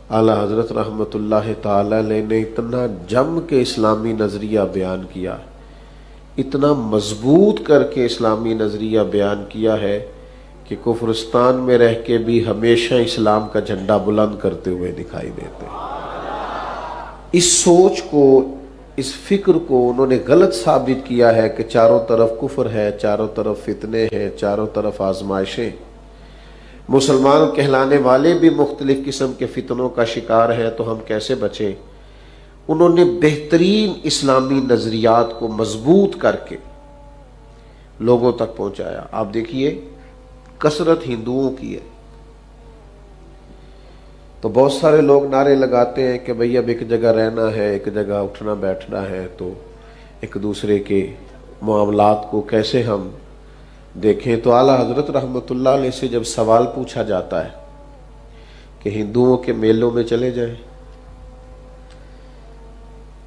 اعلیٰ حضرت رحمۃ اللہ تعالی علیہ نے اتنا جم کے اسلامی نظریہ بیان کیا، اتنا مضبوط کر کے اسلامی نظریہ بیان کیا ہے کہ کفرستان میں رہ کے بھی ہمیشہ اسلام کا جھنڈا بلند کرتے ہوئے دکھائی دیتے ہیں۔ اس سوچ کو، اس فکر کو انہوں نے غلط ثابت کیا ہے کہ چاروں طرف کفر ہے، چاروں طرف فتنے ہیں، چاروں طرف آزمائشیں، مسلمان کہلانے والے بھی مختلف قسم کے فتنوں کا شکار ہیں، تو ہم کیسے بچیں؟ انہوں نے بہترین اسلامی نظریات کو مضبوط کر کے لوگوں تک پہنچایا۔ آپ دیکھیے کثرت ہندوؤں کی ہے، تو بہت سارے لوگ نعرے لگاتے ہیں کہ بھئی اب ایک جگہ رہنا ہے، ایک جگہ اٹھنا بیٹھنا ہے، تو ایک دوسرے کے معاملات کو کیسے ہم دیکھیں۔ تو اعلیٰ حضرت رحمۃ اللہ علیہ سے جب سوال پوچھا جاتا ہے کہ ہندوؤں کے میلوں میں چلے جائیں،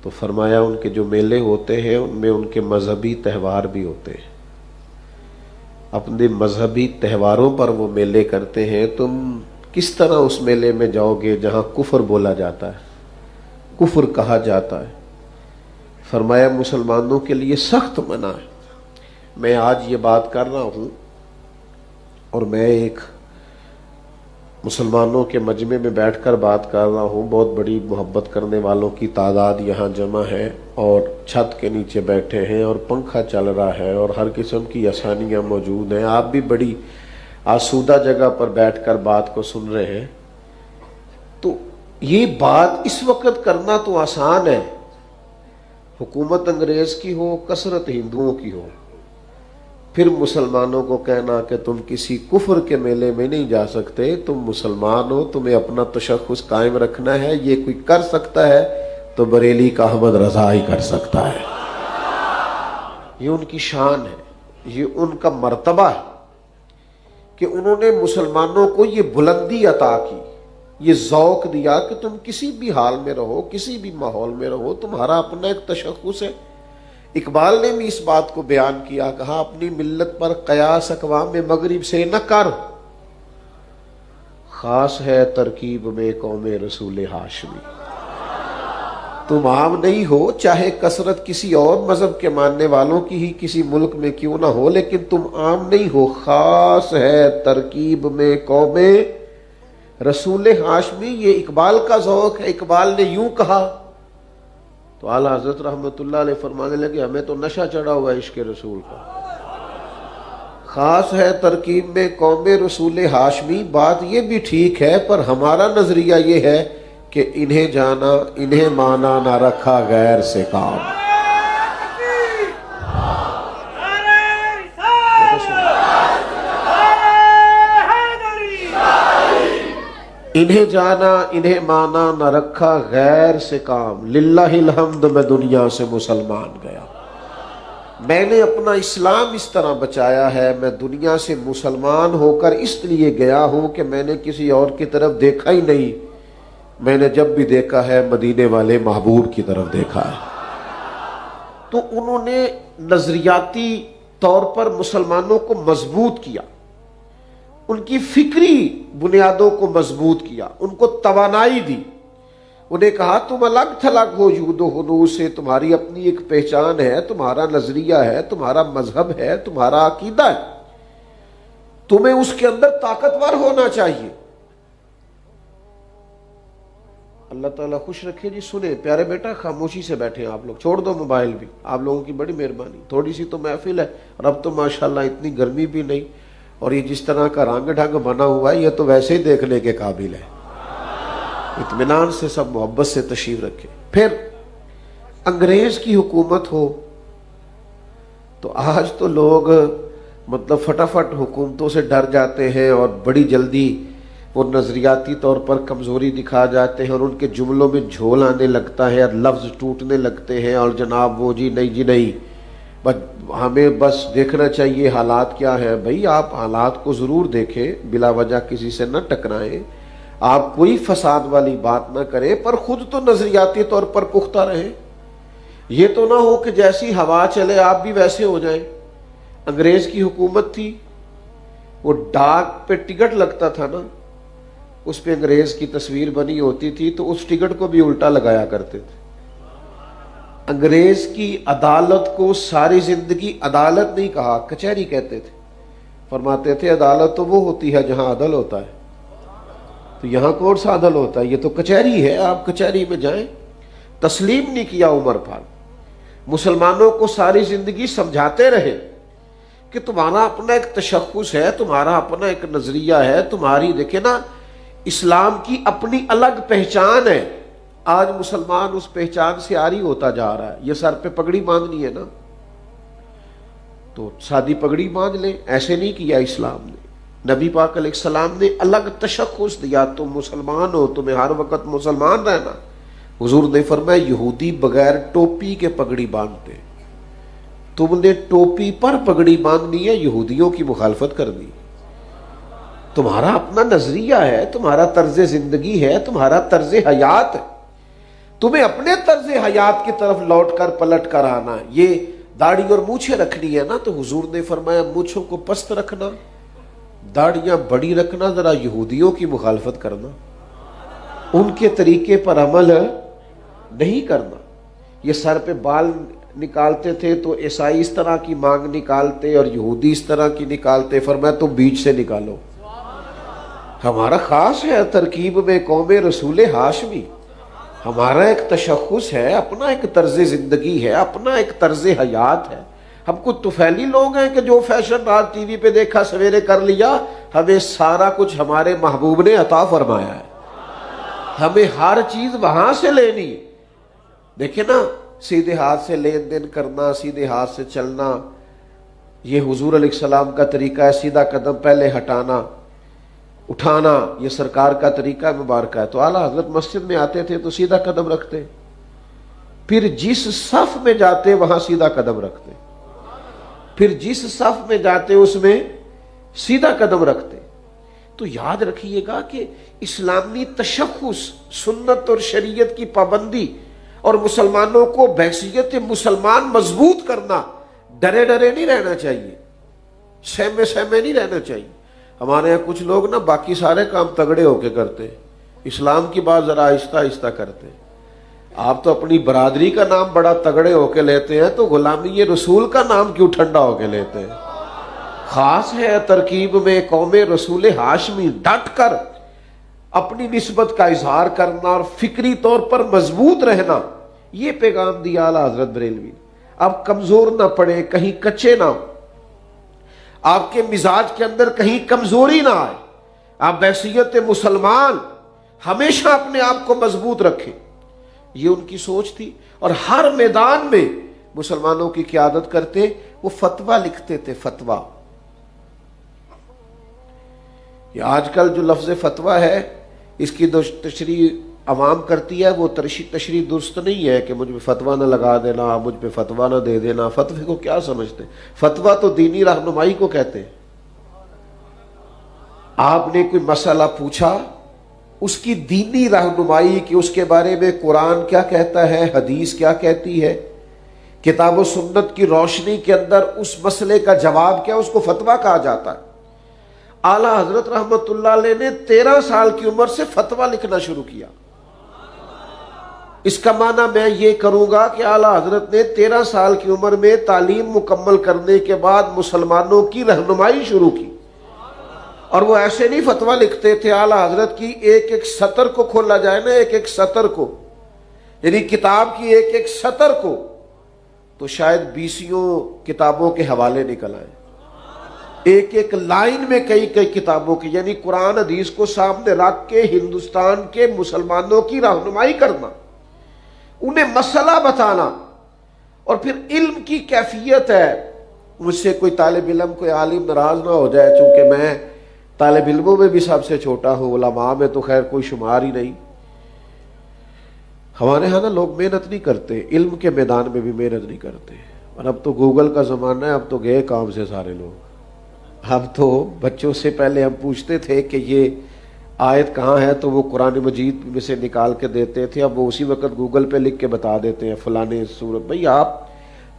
تو فرمایا ان کے جو میلے ہوتے ہیں ان میں ان کے مذہبی تہوار بھی ہوتے ہیں، اپنے مذہبی تہواروں پر وہ میلے کرتے ہیں۔ تم کس طرح اس میلے میں جاؤ گے جہاں کفر بولا جاتا ہے، کفر کہا جاتا ہے؟ فرمایا مسلمانوں کے لیے سخت منع ہے۔ میں آج یہ بات کر رہا ہوں اور میں ایک مسلمانوں کے مجمع میں بیٹھ کر بات کر رہا ہوں، بہت بڑی محبت کرنے والوں کی تعداد یہاں جمع ہے اور چھت کے نیچے بیٹھے ہیں اور پنکھا چل رہا ہے اور ہر قسم کی آسانیاں موجود ہیں، آپ بھی بڑی آسودہ جگہ پر بیٹھ کر بات کو سن رہے ہیں۔ تو یہ بات اس وقت کرنا تو آسان ہے، حکومت انگریز کی ہو، کثرت ہندوؤں کی ہو، پھر مسلمانوں کو کہنا کہ تم کسی کفر کے میلے میں نہیں جا سکتے، تم مسلمان ہو، تمہیں اپنا تشخص قائم رکھنا ہے، یہ کوئی کر سکتا ہے تو بریلی کا احمد رضا ہی کر سکتا ہے۔ یہ ان کی شان ہے، یہ ان کا مرتبہ ہے کہ انہوں نے مسلمانوں کو یہ بلندی عطا کی، یہ ذوق دیا کہ تم کسی بھی حال میں رہو، کسی بھی ماحول میں رہو، تمہارا اپنا ایک تشخص ہے۔ اقبال نے بھی اس بات کو بیان کیا، کہا اپنی ملت پر قیاس اقوام مغرب سے نہ کر، خاص ہے ترکیب میں قوم رسول ہاشمی۔ تم عام نہیں ہو، چاہے کثرت کسی اور مذہب کے ماننے والوں کی ہی کسی ملک میں کیوں نہ ہو، لیکن تم عام نہیں ہو، خاص ہے ترکیب میں قوم رسول ہاشمی۔ یہ اقبال کا ذوق ہے، اقبال نے یوں کہا تو اعلیٰ حضرت رحمۃ اللہ علیہ فرمانے لگے ہمیں تو نشہ چڑھا ہوا ہے عشق رسول کا۔ خاص ہے ترکیب میں قوم رسول ہاشمی، بات یہ بھی ٹھیک ہے، پر ہمارا نظریہ یہ ہے کہ انہیں جانا انہیں مانا نہ رکھا غیر سے کام۔ انہیں جانا انہیں مانا نہ رکھا غیر سے کام، للہ الحمد میں دنیا سے مسلمان گیا۔ میں نے اپنا اسلام اس طرح بچایا ہے، میں دنیا سے مسلمان ہو کر اس لیے گیا ہوں کہ میں نے کسی اور کی طرف دیکھا ہی نہیں، میں نے جب بھی دیکھا ہے مدینے والے محبوب کی طرف دیکھا ہے۔ تو انہوں نے نظریاتی طور پر مسلمانوں کو مضبوط کیا، ان کی فکری بنیادوں کو مضبوط کیا، ان کو توانائی دی، انہیں کہا تم الگ تھلگ ہو یود و حنو سے، تمہاری اپنی ایک پہچان ہے، تمہارا نظریہ ہے، تمہارا مذہب ہے، تمہارا عقیدہ ہے، تمہیں اس کے اندر طاقتور ہونا چاہیے۔ اللہ تعالیٰ خوش رکھے جی۔ سنیں پیارے بیٹا، خاموشی سے بیٹھے ہیں آپ لوگ، چھوڑ دو موبائل بھی، آپ لوگوں کی بڑی مہربانی، تھوڑی سی تو محفل ہے اور اب تو ماشاءاللہ اتنی گرمی بھی نہیں، اور یہ جس طرح کا رنگ ڈھنگ بنا ہوا ہے یہ تو ویسے ہی دیکھنے کے قابل ہے۔ اطمینان سے سب محبت سے تشریف رکھے۔ پھر انگریز کی حکومت ہو تو آج تو لوگ مطلب فٹافٹ حکومتوں سے ڈر جاتے ہیں اور بڑی جلدی وہ نظریاتی طور پر کمزوری دکھا جاتے ہیں اور ان کے جملوں میں جھول آنے لگتا ہے اور لفظ ٹوٹنے لگتے ہیں، اور جناب وہ جی نہیں جی نہیں، ہمیں بس دیکھنا چاہیے حالات کیا ہے۔ بھئی آپ حالات کو ضرور دیکھیں، بلا وجہ کسی سے نہ ٹکرائیں، آپ کوئی فساد والی بات نہ کریں، پر خود تو نظریاتی طور پر پختہ رہیں۔ یہ تو نہ ہو کہ جیسی ہوا چلے آپ بھی ویسے ہو جائیں۔ انگریز کی حکومت تھی، وہ ڈاک پہ ٹکٹ لگتا تھا نا، اس پہ انگریز کی تصویر بنی ہوتی تھی تو اس ٹکٹ کو بھی الٹا لگایا کرتے تھے۔ انگریز کی عدالت کو ساری زندگی عدالت نہیں کہا، کچہری کہتے تھے، فرماتے تھے عدالت تو وہ ہوتی ہے جہاں عدل ہوتا ہے، تو یہاں کون سا عدل ہوتا ہے، یہ تو کچہری ہے، آپ کچہری میں جائیں۔ تسلیم نہیں کیا عمر بھر، مسلمانوں کو ساری زندگی سمجھاتے رہے کہ تمہارا اپنا ایک تشخص ہے، تمہارا اپنا ایک نظریہ ہے، تمہاری دیکھیں نا اسلام کی اپنی الگ پہچان ہے۔ آج مسلمان اس پہچان سے عاری ہوتا جا رہا ہے۔ یہ سر پہ پگڑی باندھنی ہے نا تو سادی پگڑی باندھ لیں، ایسے نہیں کیا اسلام نے۔ نبی پاک علیہ السلام نے الگ تشخص دیا، تم مسلمان ہو، تمہیں ہر وقت مسلمان رہنا۔ حضور نے فرمایا یہودی بغیر ٹوپی کے پگڑی باندھتے، تم نے ٹوپی پر پگڑی باندھنی ہے، یہودیوں کی مخالفت کرنی۔ تمہارا اپنا نظریہ ہے، تمہارا طرز زندگی ہے، تمہارا طرز حیات ہے۔ تمہیں اپنے طرز حیات کی طرف لوٹ کر پلٹ کر آنا. یہ داڑھی اور مونچھیں رکھنی ہے نا تو حضور نے فرمایا مونچھوں کو پست رکھنا, داڑیاں بڑی رکھنا, ذرا یہودیوں کی مخالفت کرنا, ان کے طریقے پر عمل نہیں کرنا. یہ سر پہ بال نکالتے تھے تو عیسائی اس طرح کی مانگ نکالتے اور یہودی اس طرح کی نکالتے. فرمایا تو بیچ سے نکالو. ہمارا خاص ہے ترکیب میں قوم رسول ہاشمی. ہمارا ایک تشخص ہے, اپنا ایک طرز زندگی ہے, اپنا ایک طرز حیات ہے. ہم کچھ طفیلی لوگ ہیں کہ جو فیشن رات ٹی وی پہ دیکھا سویرے کر لیا. ہمیں سارا کچھ ہمارے محبوب نے عطا فرمایا ہے, ہمیں ہر چیز وہاں سے لینی. دیکھیں نا, سیدھے ہاتھ سے لین دین کرنا, سیدھے ہاتھ سے چلنا, یہ حضور علیہ السلام کا طریقہ ہے. سیدھا قدم پہلے ہٹانا, اٹھانا, یہ سرکار کا طریقہ مبارکہ ہے. تو اعلیٰ حضرت مسجد میں آتے تھے تو سیدھا قدم رکھتے, پھر جس صف میں جاتے وہاں سیدھا قدم رکھتے, پھر جس صف میں جاتے اس میں سیدھا قدم رکھتے. تو یاد رکھیے گا کہ اسلامی تشخص, سنت اور شریعت کی پابندی اور مسلمانوں کو بحیثیت مسلمان مضبوط کرنا, ڈرے ڈرے نہیں رہنا چاہیے, سہمے سہمے نہیں رہنا چاہیے. ہمارے یہاں کچھ لوگ نا باقی سارے کام تگڑے ہو کے کرتے, اسلام کی بات ذرا آہستہ آہستہ کرتے. آپ تو اپنی برادری کا نام بڑا تگڑے ہو کے لیتے ہیں, تو غلامی رسول کا نام کیوں ٹھنڈا ہو کے لیتے ہیں؟ خاص ہے ترکیب میں قوم رسول ہاشمی. ڈٹ کر اپنی نسبت کا اظہار کرنا اور فکری طور پر مضبوط رہنا, یہ پیغام دیا اعلیٰ حضرت بریلوی. آپ کمزور نہ پڑے, کہیں کچے نہ ہو, آپ کے مزاج کے اندر کہیں کمزوری نہ آئے. آپ بحیثیت مسلمان ہمیشہ اپنے آپ کو مضبوط رکھیں. یہ ان کی سوچ تھی. اور ہر میدان میں مسلمانوں کی قیادت کرتے. وہ فتویٰ لکھتے تھے, فتویٰ. یہ آج کل جو لفظ فتویٰ ہے اس کی تشریح عوام کرتی ہے, وہ تشریح درست نہیں ہے کہ مجھ پہ فتویٰ نہ لگا دینا, مجھ پہ فتویٰ نہ دے دینا. فتوے کو کیا سمجھتے ہیں؟ فتویٰ تو دینی رہنمائی کو کہتے ہیں. آپ نے کوئی مسئلہ پوچھا, اس کی دینی رہنمائی کہ اس کے بارے میں قرآن کیا کہتا ہے, حدیث کیا کہتی ہے, کتاب و سنت کی روشنی کے اندر اس مسئلے کا جواب کیا, اس کو فتویٰ کہا جاتا ہے. اعلیٰ حضرت رحمت اللہ علیہ نے 13 سال کی عمر سے فتویٰ لکھنا شروع کیا. اس کا معنی میں یہ کروں گا کہ اعلیٰ حضرت نے 13 سال کی عمر میں تعلیم مکمل کرنے کے بعد مسلمانوں کی رہنمائی شروع کی. اور وہ ایسے نہیں فتویٰ لکھتے تھے, اعلیٰ حضرت کی ایک ایک سطر کو کھولا جائے نا, ایک ایک سطر کو, یعنی کتاب کی ایک ایک سطر کو, تو شاید 20 کتابوں کے حوالے نکل آئے. ایک ایک لائن میں کئی کئی کتابوں کی, یعنی قرآن حدیث کو سامنے رکھ کے ہندوستان کے مسلمانوں کی رہنمائی کرنا, انہیں مسئلہ بتانا. اور پھر علم کی کیفیت ہے. مجھ سے کوئی طالب علم, کوئی عالم ناراض نہ ہو جائے, چونکہ میں طالب علموں میں بھی سب سے چھوٹا ہوں, علماء میں تو خیر کوئی شمار ہی نہیں. ہمارے ہاں نا لوگ محنت نہیں کرتے, علم کے میدان میں بھی محنت نہیں کرتے. اور اب تو گوگل کا زمانہ ہے, اب تو گئے کام سے سارے لوگ. اب تو بچوں سے پہلے ہم پوچھتے تھے کہ یہ آیت کہاں ہے, تو وہ قرآن مجید میں سے نکال کے دیتے تھے. اب وہ اسی وقت گوگل پہ لکھ کے بتا دیتے ہیں فلانے سورت. بھئی آپ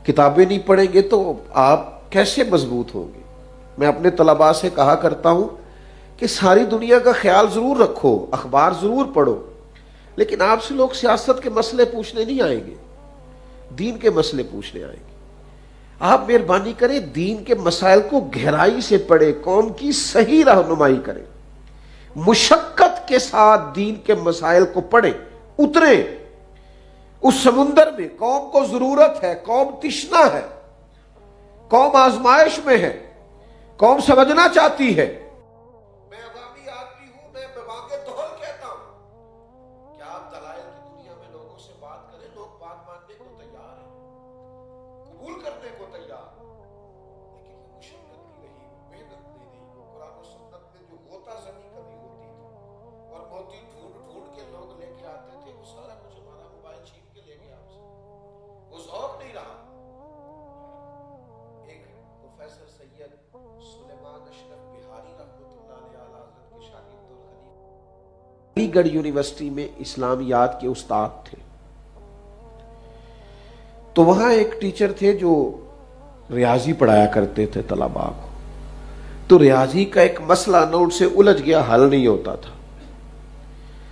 کتابیں نہیں پڑھیں گے تو آپ کیسے مضبوط ہوں گے؟ میں اپنے طلباء سے کہا کرتا ہوں کہ ساری دنیا کا خیال ضرور رکھو, اخبار ضرور پڑھو, لیکن آپ سے لوگ سیاست کے مسئلے پوچھنے نہیں آئیں گے, دین کے مسئلے پوچھنے آئیں گے. آپ مہربانی کریں دین کے مسائل کو گہرائی سے پڑھیں, قوم کی صحیح رہنمائی کریں, مشقت کے ساتھ دین کے مسائل کو پڑھیں, اتریں اس سمندر میں. قوم کو ضرورت ہے, قوم تشنا ہے, قوم آزمائش میں ہے, قوم سمجھنا چاہتی ہے. میں عوامی آدمی ہوں, میں بواقع دہل کہتا ہوں. کیا آپ دلائل کی دنیا میں لوگوں سے بات کریں, لوگ بات ماننے کو تیار ہیں, قبول کرنے کو تیار, لیکن یہ مشقت نہیں رہی, محنت نہیں رہی. قرآن و سنت میں جو غوطہ زنی کبھی ہوتی تھی اور موتی ڈھونڈ ڈھونڈ کے لوگ لے کے آتے تھے, وہ سارا کچھ ہمارا موبائل چھین کے لے گیا آپ سے. وہ ذوق نہیں رہا. ایک پروفیسر سید سلیمان اشرف بہاری رحمۃ اللہ علیہ اعلیٰ حضرت کے شاگرد اور خلیفہ علی گڑھ یونیورسٹی میں اسلامیات کے استاد تھے. تو وہاں ایک ٹیچر تھے جو ریاضی پڑھایا کرتے تھے طلباء کو. تو ریاضی کا ایک مسئلہ نا ان سے الجھ گیا, حل نہیں ہوتا تھا.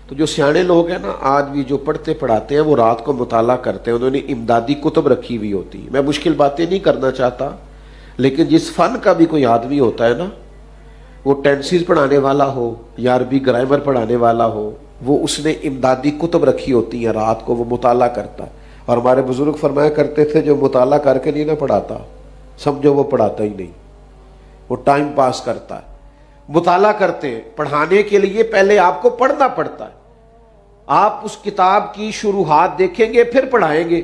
تو جو سیانے لوگ ہیں نا آج بھی جو پڑھتے پڑھاتے ہیں وہ رات کو مطالعہ کرتے ہیں, انہوں نے امدادی کتب رکھی ہوئی ہوتی. میں مشکل باتیں نہیں کرنا چاہتا, لیکن جس فن کا بھی کوئی آدمی ہوتا ہے نا, وہ ٹینسز پڑھانے والا ہو یا عربی گرامر پڑھانے والا ہو, وہ اس نے امدادی کتب رکھی ہوتی ہیں, رات کو وہ مطالعہ کرتا ہے. اور ہمارے بزرگ فرمایا کرتے تھے جو مطالعہ کر کے نہیں نہ پڑھاتا, سمجھو وہ پڑھاتا ہی نہیں, وہ ٹائم پاس کرتا ہے. مطالعہ کرتے ہیں, پڑھانے کے لیے پہلے آپ کو پڑھنا پڑتا ہے. آپ اس کتاب کی شروحات دیکھیں گے پھر پڑھائیں گے,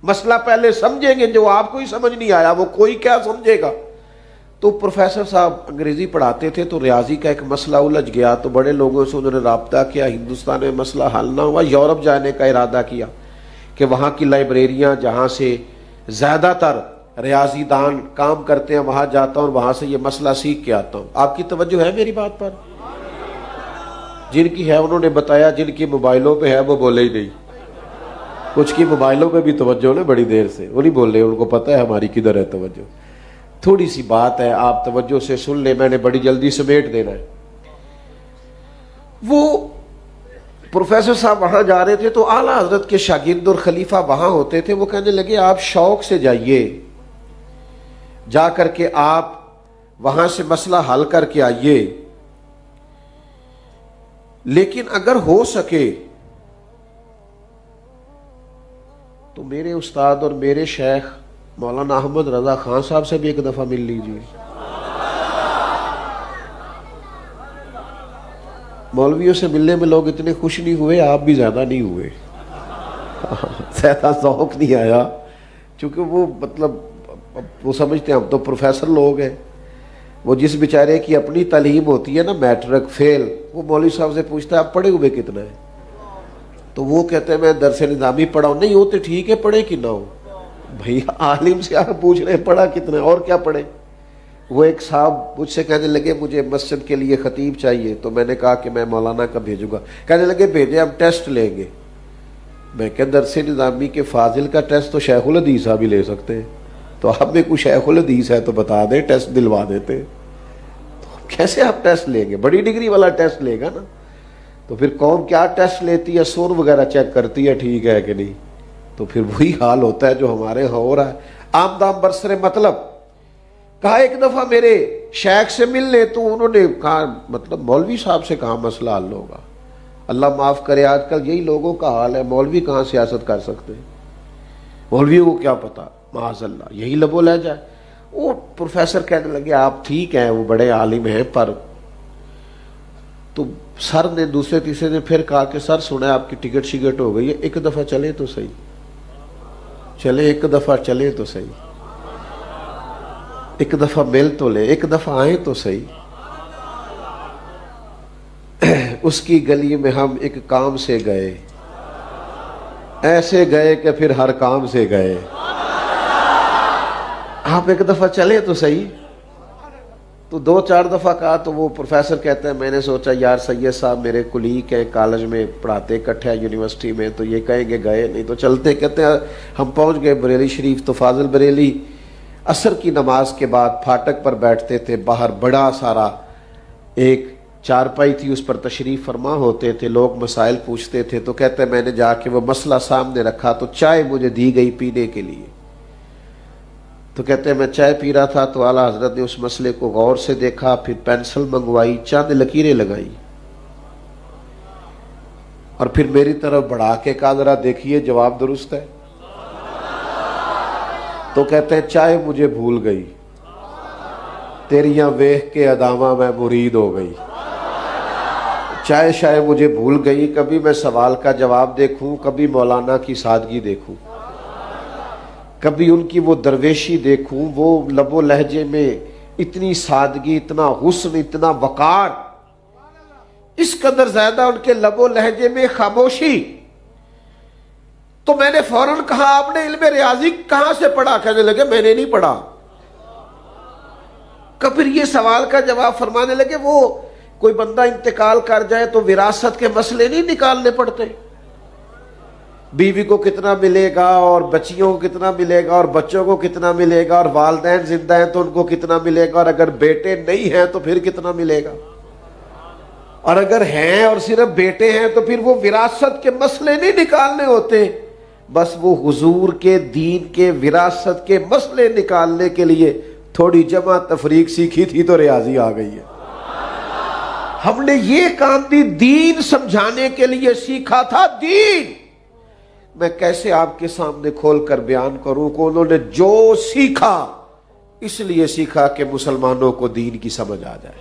مسئلہ پہلے سمجھیں گے, جو آپ کو ہی سمجھ نہیں آیا وہ کوئی کیا سمجھے گا. تو پروفیسر صاحب انگریزی پڑھاتے تھے, تو ریاضی کا ایک مسئلہ الجھ گیا, تو بڑے لوگوں سے انہوں نے رابطہ کیا, ہندوستان میں مسئلہ حل نہ ہوا, یورپ جانے کا ارادہ کیا کہ وہاں کی لائبریریاں جہاں سے زیادہ تر ریاضی دان کام کرتے ہیں وہاں جاتا ہوں اور وہاں سے یہ مسئلہ سیکھ کے آتا ہوں. آپ کی توجہ ہے میری بات پر؟ جن کی ہے انہوں نے بتایا, جن کی موبائلوں پہ ہے وہ بولے ہی نہیں. کچھ کی موبائلوں پہ بھی توجہ نا بڑی دیر سے, وہ نہیں بول رہے, ان کو پتہ ہے ہماری کدھر ہے توجہ. تھوڑی سی بات ہے, آپ توجہ سے سن لیں, میں نے بڑی جلدی سمیٹ دینا ہے. وہ پروفیسر صاحب وہاں جا رہے تھے, تو اعلیٰ حضرت کے شاگرد اور خلیفہ وہاں ہوتے تھے. وہ کہنے لگے آپ شوق سے جائیے, جا کر کے آپ وہاں سے مسئلہ حل کر کے آئیے, لیکن اگر ہو سکے تو میرے استاد اور میرے شیخ مولانا احمد رضا خان صاحب سے بھی ایک دفعہ مل لیجیے. مولویوں سے ملنے میں لوگ اتنے خوش نہیں ہوئے, آپ بھی زیادہ نہیں ہوئے, زیادہ ذوق نہیں آیا, چونکہ وہ مطلب وہ سمجھتے ہیں ہم تو پروفیسر لوگ ہیں. وہ جس بیچارے کی اپنی تعلیم ہوتی ہے نا میٹرک فیل, وہ مولوی صاحب سے پوچھتا ہے آپ پڑھے ہوئے کتنا ہے, تو وہ کہتے ہیں میں درس نظامی پڑھا ہوں. نہیں ہوتے ٹھیک ہے, پڑھے کہ نہ ہو, بھائی عالم سے آپ پوچھ رہے ہیں پڑھا کتنا ہے اور کیا پڑھے. وہ ایک صاحب مجھ سے کہنے لگے مجھے مسجد کے لیے خطیب چاہیے, تو میں نے کہا کہ میں مولانا کا بھیجوں گا. کہنے لگے بھیجے, ہم ٹیسٹ لیں گے. میں کہ درس نظامی کے فاضل کا ٹیسٹ تو شیخ الحدیث صاحب ہی لے سکتے ہیں, تو آپ میں کوئی شیخ الحدیث ہے تو بتا دیں, ٹیسٹ دلوا دیتے. تو کیسے آپ ٹیسٹ لیں گے, بڑی ڈگری والا ٹیسٹ لے گا نا. تو پھر قوم کیا ٹیسٹ لیتی ہے, سون وغیرہ چیک کرتی ہے ٹھیک ہے کہ نہیں. تو پھر وہی حال ہوتا ہے جو ہمارے ہاں ہو رہا ہے. آمدام برسر مطلب کہا ایک دفعہ میرے شیخ سے مل لے, تو انہوں نے کہا مطلب مولوی صاحب سے کہاں مسئلہ حل ہوگا. اللہ معاف کرے, آج کل یہی لوگوں کا حال ہے, مولوی کہاں سیاست کر سکتے ہیں, مولویوں کو کیا پتا, معاذ اللہ یہی لبو لہ جائے. وہ پروفیسر کہنے لگے آپ ٹھیک ہیں, وہ بڑے عالم ہیں, پر تو سر نے دوسرے تیسرے نے پھر کہا کہ سر سنا آپ کی ٹکٹ شکٹ ہو گئی ہے, ایک دفعہ چلے تو صحیح, چلے ایک دفعہ چلے تو صحیح, ایک دفعہ مل تو لے, ایک دفعہ آئیں تو صحیح. اس کی گلی میں ہم ایک کام سے گئے, ایسے گئے کہ پھر ہر کام سے گئے. آپ ایک دفعہ چلے تو صحیح. تو 2-4 دفعہ کہا, تو وہ پروفیسر کہتے ہیں میں نے سوچا یار سید صاحب میرے کلیگ ہیں, کالج میں پڑھاتے اکٹھے ہیں یونیورسٹی میں, تو یہ کہیں گے گئے نہیں تو چلتے. کہتے ہیں ہم پہنچ گئے بریلی شریف. تو فاضل بریلی عصر کی نماز کے بعد پھاٹک پر بیٹھتے تھے, باہر بڑا سارا ایک چارپائی تھی, اس پر تشریف فرما ہوتے تھے, لوگ مسائل پوچھتے تھے. تو کہتے ہیں میں نے جا کے وہ مسئلہ سامنے رکھا, تو چائے مجھے دی گئی پینے کے لیے. تو کہتے ہیں میں چائے پی رہا تھا, تو اعلیٰ حضرت نے اس مسئلے کو غور سے دیکھا, پھر پینسل منگوائی, چند لکیریں لگائی, اور پھر میری طرف بڑھا کے کہا ذرا دیکھیے جواب درست ہے. تو کہتے ہیں چائے مجھے بھول گئی, تیریاں ویخ کے ادامہ میں مرید ہو گئی. چائے شائے مجھے بھول گئی, کبھی میں سوال کا جواب دیکھوں, کبھی مولانا کی سادگی دیکھوں, کبھی ان کی وہ درویشی دیکھوں, وہ لب و لہجے میں اتنی سادگی, اتنا حسن, اتنا وقار, اس قدر زیادہ ان کے لب و لہجے میں خاموشی. تو میں نے فوراً کہا آپ نے علم ریاضی کہاں سے پڑھا؟ کہنے لگے میں نے نہیں پڑھا. پھر یہ سوال کا جواب فرمانے لگے وہ کوئی بندہ انتقال کر جائے تو وراثت کے مسئلے نہیں نکالنے پڑتے. بیوی کو کتنا ملے گا اور بچیوں کو کتنا ملے گا اور بچوں کو کتنا ملے گا اور والدین زندہ ہیں تو ان کو کتنا ملے گا اور اگر بیٹے نہیں ہیں تو پھر کتنا ملے گا، اور اگر ہیں اور صرف بیٹے ہیں تو پھر وہ وراثت کے مسئلے نہیں نکالنے ہوتے، بس وہ حضور کے دین کے وراثت کے مسئلے نکالنے کے لیے تھوڑی جمع تفریق سیکھی تھی تو ریاضی آ گئی ہے۔ ہم نے یہ کام بھی دین سمجھانے کے لیے سیکھا تھا۔ دین میں کیسے آپ کے سامنے کھول کر بیان کروں کہ انہوں نے جو سیکھا اس لیے سیکھا کہ مسلمانوں کو دین کی سمجھ آ جائے۔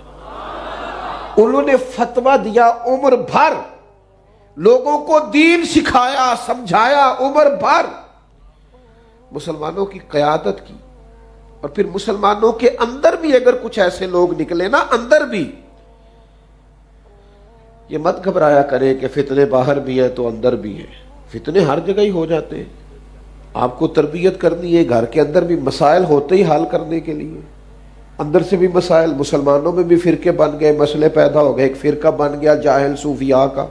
انہوں نے فتویٰ دیا عمر بھر، لوگوں کو دین سکھایا سمجھایا عمر بھر، مسلمانوں کی قیادت کی۔ اور پھر مسلمانوں کے اندر بھی اگر کچھ ایسے لوگ نکلے نا، اندر بھی، یہ مت گھبرایا کریں کہ فتنے باہر بھی ہیں تو اندر بھی ہیں، فتنے ہر جگہ ہی ہو جاتے ہیں۔ آپ کو تربیت کرنی ہے، گھر کے اندر بھی مسائل ہوتے ہی حل کرنے کے لیے، اندر سے بھی مسائل، مسلمانوں میں بھی فرقے بن گئے، مسئلے پیدا ہو گئے۔ ایک فرقہ بن گیا جاہل صوفیاء کا،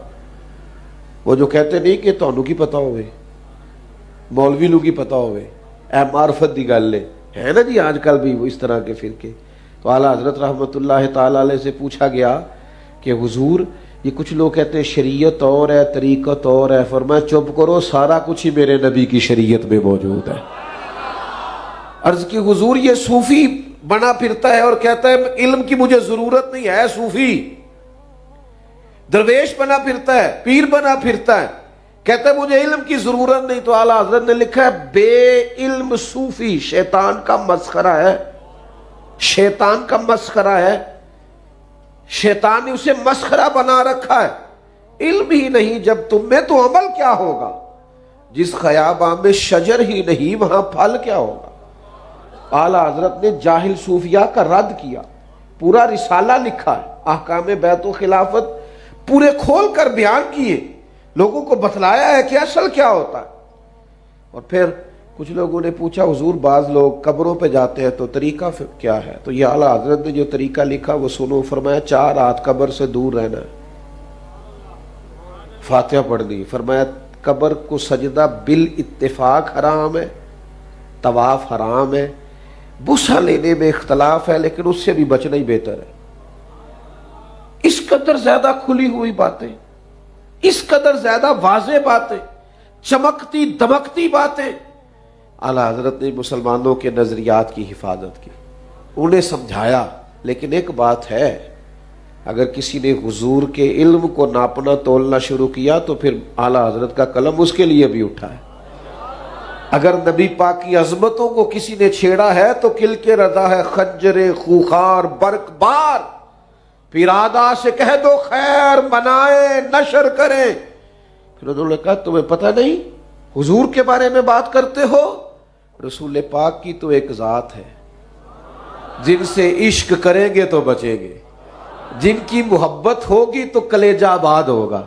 وہ جو کہتے نہیں کہ تانوں کی پتہ ہوئے، مولوی لوگ کی پتہ ہوئے، اے معرفت دی گل ہے نا جی آج کل بھی وہ اس طرح کے فرقے۔ تو اعلیٰ حضرت رحمت اللہ تعالی علیہ سے پوچھا گیا کہ حضور یہ کچھ لوگ کہتے ہیں شریعت اور ہے طریقت اور ہے، فرمایا چپ کرو، سارا کچھ ہی میرے نبی کی شریعت میں موجود ہے۔ عرض کی حضور یہ صوفی بنا پھرتا ہے اور کہتا ہے علم کی مجھے ضرورت نہیں ہے، صوفی درویش بنا پھرتا ہے، پیر بنا پھرتا ہے، کہتا ہے مجھے علم کی ضرورت نہیں۔ تو اعلیٰ حضرت نے لکھا ہے بے علم صوفی شیطان کا مسخرہ ہے، شیطان کا مسخرہ ہے، شیطان نے اسے مسخرہ بنا رکھا ہے۔ علم ہی نہیں جب تم میں تو عمل کیا ہوگا؟ جس خیاباں میں شجر ہی نہیں وہاں پھل کیا ہوگا؟ اعلیٰ حضرت نے جاہل صوفیاء کا رد کیا، پورا رسالہ لکھا ہے، احکام بیعت و خلافت پورے کھول کر بیان کیے، لوگوں کو بتلایا ہے کہ اصل کیا ہوتا ہے۔ اور پھر کچھ لوگوں نے پوچھا حضور بعض لوگ قبروں پہ جاتے ہیں تو طریقہ کیا ہے؟ تو یہ اعلیٰ حضرت نے جو طریقہ لکھا وہ سنو۔ فرمایا 4 رات قبر سے دور رہنا ہے، فاتحہ پڑھنی۔ فرمایا قبر کو سجدہ بالاتفاق حرام ہے، طواف حرام ہے، بوسہ لینے میں اختلاف ہے لیکن اس سے بھی بچنا ہی بہتر ہے۔ اس قدر زیادہ کھلی ہوئی باتیں، اس قدر زیادہ واضح باتیں، چمکتی دمکتی باتیں۔ اعلیٰ حضرت نے مسلمانوں کے نظریات کی حفاظت کی، انہیں سمجھایا۔ لیکن ایک بات ہے، اگر کسی نے حضور کے علم کو ناپنا تولنا شروع کیا تو پھر اعلیٰ حضرت کا قلم اس کے لیے بھی اٹھا ہے۔ اگر نبی پاک کی عظمتوں کو کسی نے چھیڑا ہے تو کل کے رضا ہے خنجر خوخار برق بار، پھر آدھا سے کہہ دو خیر منائے نشر کریں۔ پھر انہوں نے کہا تمہیں پتہ نہیں حضور کے بارے میں بات کرتے ہو؟ رسول پاک کی تو ایک ذات ہے، جن سے عشق کریں گے تو بچیں گے، جن کی محبت ہوگی تو کلیجہ آباد ہوگا۔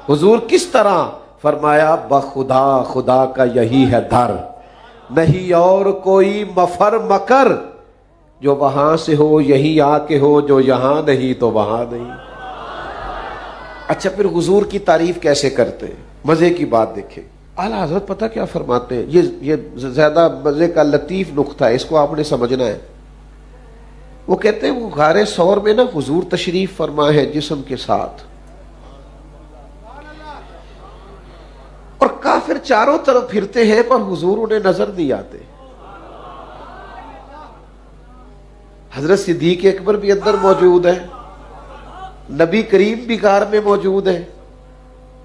حضور کس طرح؟ فرمایا بخدا خدا کا یہی ہے در، نہیں اور کوئی مفر مکر، جو وہاں سے ہو یہی آ کے ہو، جو یہاں نہیں تو وہاں نہیں۔ اچھا پھر حضور کی تعریف کیسے کرتے ہیں؟ مزے کی بات دیکھیں، اعلیٰ حضرت پتہ کیا فرماتے ہیں؟ یہ زیادہ مزے کا لطیف نقطہ ہے، اس کو آپ نے سمجھنا ہے۔ وہ کہتے ہیں وہ غار ثور میں نا حضور تشریف فرما ہے جسم کے ساتھ، اور کافر چاروں طرف پھرتے ہیں پر حضور انہیں نظر نہیں آتے۔ حضرت صدیق اکبر بھی اندر موجود ہے، نبی کریم بھی غار میں موجود ہے،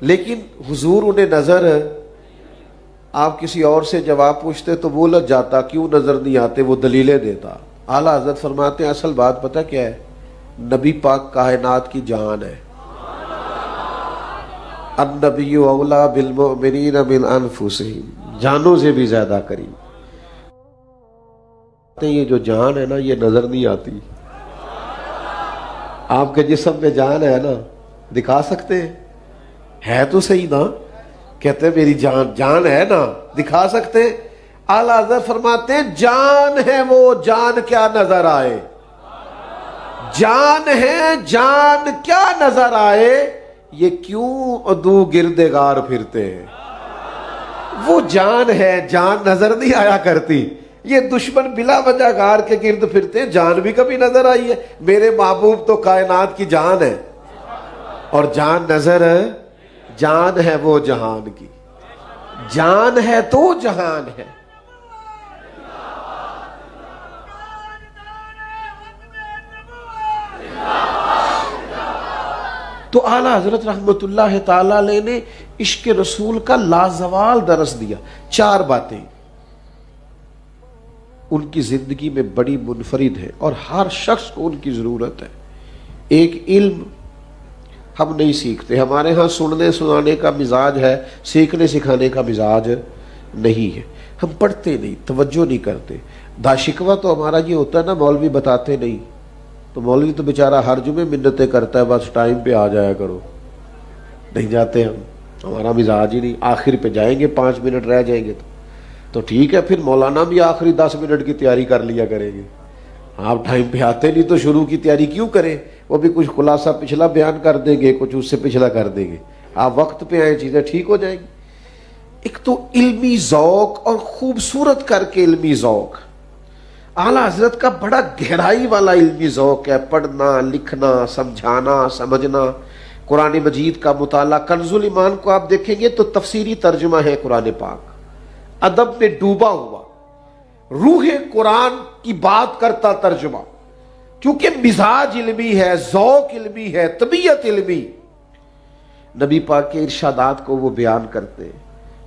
لیکن حضور انہیں نظر، آپ کسی اور سے جواب پوچھتے تو وہ لج جاتا کیوں نظر نہیں آتے، وہ دلیلیں دیتا۔ اعلیٰ حضرت فرماتے ہیں اصل بات پتہ کیا ہے؟ نبی پاک کائنات کی جان ہے، النبی اولا بالمؤمنین من انفسہم، جانوں سے بھی زیادہ قریب۔ یہ جو جان ہے نا یہ نظر نہیں آتی۔ آپ کے جسم میں جان ہے نا، دکھا سکتے ہیں؟ ہے تو صحیح نا، کہتے ہیں میری جان ہے نا، دکھا سکتے ہیں؟ اعلیٰ حضرت فرماتے ہیں جان ہے وہ جان کیا نظر آئے، جان ہے جان کیا نظر آئے، یہ کیوں ادو گردگار پھرتے ہیں؟ وہ جان ہے، جان نظر نہیں آیا کرتی. یہ دشمن بلا وجہ غار کے گرد پھرتے ہیں، جان بھی کبھی نظر آئی ہے؟ میرے محبوب تو کائنات کی جان ہے، اور جان نظر ہے، جان ہے وہ جہان کی، جان ہے تو جہان ہے. تو اعلیٰ حضرت رحمت اللہ تعالی علیہ نے عشق رسول کا لازوال درس دیا. 4 باتیں ان کی زندگی میں بڑی منفرد ہیں اور ہر شخص کو ان کی ضرورت ہے. ایک علم ہم نہیں سیکھتے، ہمارے ہاں سننے سنانے کا مزاج ہے، سیکھنے سکھانے کا مزاج نہیں ہے. ہم پڑھتے نہیں، توجہ نہیں کرتے. داشکوہ تو ہمارا یہ ہوتا ہے نا، مولوی بتاتے نہیں. تو مولوی تو بیچارہ ہر جمعے منتیں کرتا ہے، بس ٹائم پہ آ جایا کرو. نہیں جاتے ہم، ہمارا مزاج ہی نہیں. آخر پہ جائیں گے، 5 منٹ رہ جائیں گے تو ٹھیک ہے، پھر مولانا بھی آخری 10 منٹ کی تیاری کر لیا کریں گے. آپ ٹائم پہ آتے نہیں تو شروع کی تیاری کیوں کریں؟ وہ بھی کچھ خلاصہ پچھلا بیان کر دیں گے، کچھ اس سے پچھلا کر دیں گے. آپ وقت پہ آئیں، چیزیں ٹھیک ہو جائیں گی. ایک تو علمی ذوق، اور خوبصورت کر کے علمی ذوق. اعلیٰ حضرت کا بڑا گہرائی والا علمی ذوق ہے، پڑھنا لکھنا، سمجھانا سمجھنا. قرآن مجید کا مطالعہ، کنز الایمان کو آپ دیکھیں گے تو تفسیری ترجمہ ہے قرآن پاک، ادب میں ڈوبا ہوا، روح قرآن کی بات کرتا ترجمہ، کیونکہ مزاج علمی ہے، ذوق علمی ہے، طبیعت علمی. نبی پاک کے ارشادات کو وہ بیان کرتے ہیں،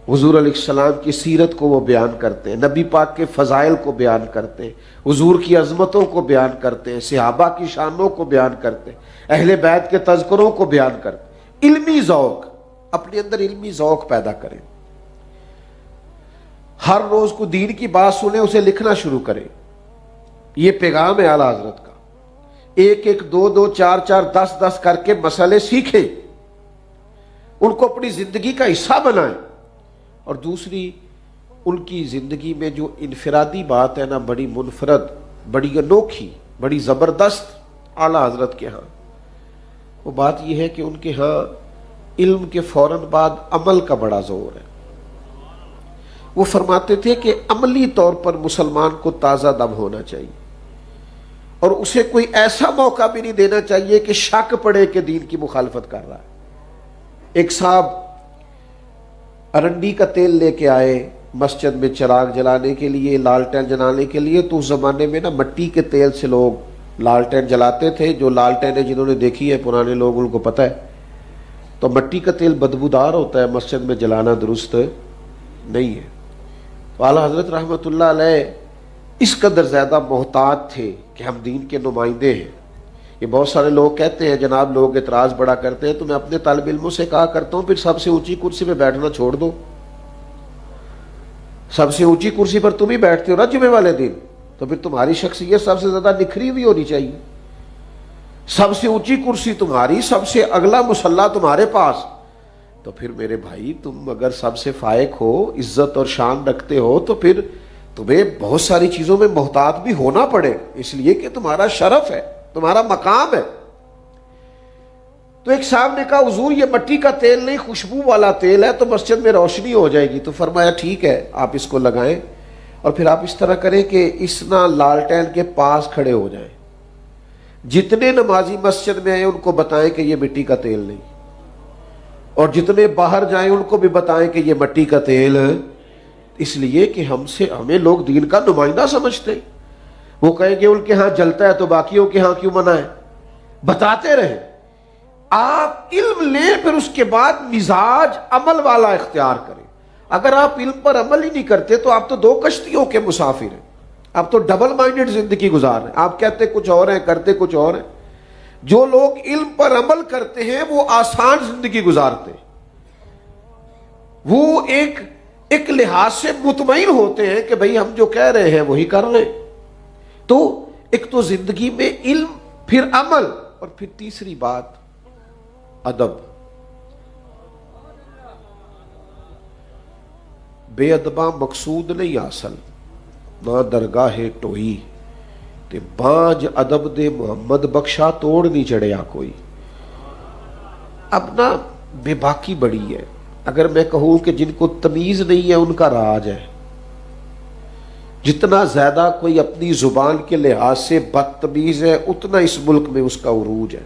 حضور علیہ السلام کی سیرت کو وہ بیان کرتے ہیں، نبی پاک کے فضائل کو بیان کرتے ہیں، حضور کی عظمتوں کو بیان کرتے ہیں، صحابہ کی شانوں کو بیان کرتے ہیں، اہل بیت کے تذکروں کو بیان کرتے ہیں. علمی ذوق، اپنے اندر علمی ذوق پیدا کریں. ہر روز کو دین کی بات سنیں، اسے لکھنا شروع کریں. یہ پیغام ہے اعلیٰ حضرت کا. 1 2 2 4 4 10 10 کر کے مسئلے سیکھیں، ان کو اپنی زندگی کا حصہ بنائیں. اور دوسری، ان کی زندگی میں جو انفرادی بات ہے نا، بڑی منفرد، بڑی انوکھی، بڑی زبردست اعلیٰ حضرت کے ہاں، وہ بات یہ ہے کہ ان کے ہاں علم کے فوراً بعد عمل کا بڑا زور ہے. وہ فرماتے تھے کہ عملی طور پر مسلمان کو تازہ دم ہونا چاہیے، اور اسے کوئی ایسا موقع بھی نہیں دینا چاہیے کہ شک پڑے کہ دین کی مخالفت کر رہا ہے. ایک صاحب ارنڈی کا تیل لے کے آئے مسجد میں چراغ جلانے کے لیے، لالٹین جلانے کے لیے. تو اس زمانے میں نا مٹی کے تیل سے لوگ لالٹین جلاتے تھے. جو لالٹینیں جنہوں نے دیکھی ہے پرانے لوگ، ان کو پتہ ہے. تو مٹی کا تیل بدبودار ہوتا ہے، مسجد میں جلانا درست نہیں ہے. تو اعلیٰ حضرت رحمۃ اللہ علیہ اس قدر زیادہ محتاط تھے کہ ہم دین کے نمائندے ہیں. یہ بہت سارے لوگ کہتے ہیں، جناب لوگ اعتراض بڑا کرتے ہیں، تو میں اپنے طالب علموں سے کہا کرتا ہوں پھر سب سے اونچی کرسی پہ بیٹھنا چھوڑ دو. سب سے اونچی کرسی پر تم ہی بیٹھتے ہو نا جمعے والے دن، تو پھر تمہاری شخصیت سب سے زیادہ نکھری ہوئی ہونی چاہیے. سب سے اونچی کرسی تمہاری، سب سے اگلا مصلی تمہارے پاس. تو پھر میرے بھائی، تم اگر سب سے فائق ہو، عزت اور شان رکھتے ہو، تو پھر تمہیں بہت ساری چیزوں میں محتاط بھی ہونا پڑے، اس لیے کہ تمہارا شرف ہے، تمہارا مقام ہے. تو ایک صاحب نے کہا حضور یہ مٹی کا تیل نہیں، خوشبو والا تیل ہے، تو مسجد میں روشنی ہو جائے گی. تو فرمایا ٹھیک ہے، آپ اس کو لگائیں، اور پھر آپ اس طرح کریں کہ اس نہ لالٹین کے پاس کھڑے ہو جائیں. جتنے نمازی مسجد میں آئے ان کو بتائیں کہ یہ مٹی کا تیل نہیں، اور جتنے باہر جائیں ان کو بھی بتائیں کہ یہ مٹی کا تیل، اس لیے کہ ہمیں لوگ دین کا نمائندہ سمجھتے ہیں. وہ کہیں گے ان کے ہاں جلتا ہے تو باقیوں کے ہاں کیوں منع ہے. بتاتے رہیں. آپ علم لیں، پھر اس کے بعد مزاج عمل والا اختیار کریں. اگر آپ علم پر عمل ہی نہیں کرتے تو آپ تو 2 کشتیوں کے مسافر ہیں. آپ تو ڈبل مائنڈڈ زندگی گزار رہے ہیں. آپ کہتے کچھ اور ہیں، کرتے کچھ اور ہیں. جو لوگ علم پر عمل کرتے ہیں وہ آسان زندگی گزارتے ہیں. وہ ایک لحاظ سے مطمئن ہوتے ہیں کہ بھئی ہم جو کہہ رہے ہیں وہی کر لیں. تو ایک تو زندگی میں علم، پھر عمل، اور پھر تیسری بات ادب. بے ادباں مقصود نہیں اصل، نہ درگاہ ٹوئی تے بانج ادب دے محمد بخشا توڑ نہیں چڑھیا کوئی. اب نا بے باکی بڑی ہے. اگر میں کہوں کہ جن کو تمیز نہیں ہے ان کا راج ہے. جتنا زیادہ کوئی اپنی زبان کے لحاظ سے بدتمیز ہے اتنا اس ملک میں اس کا عروج ہے.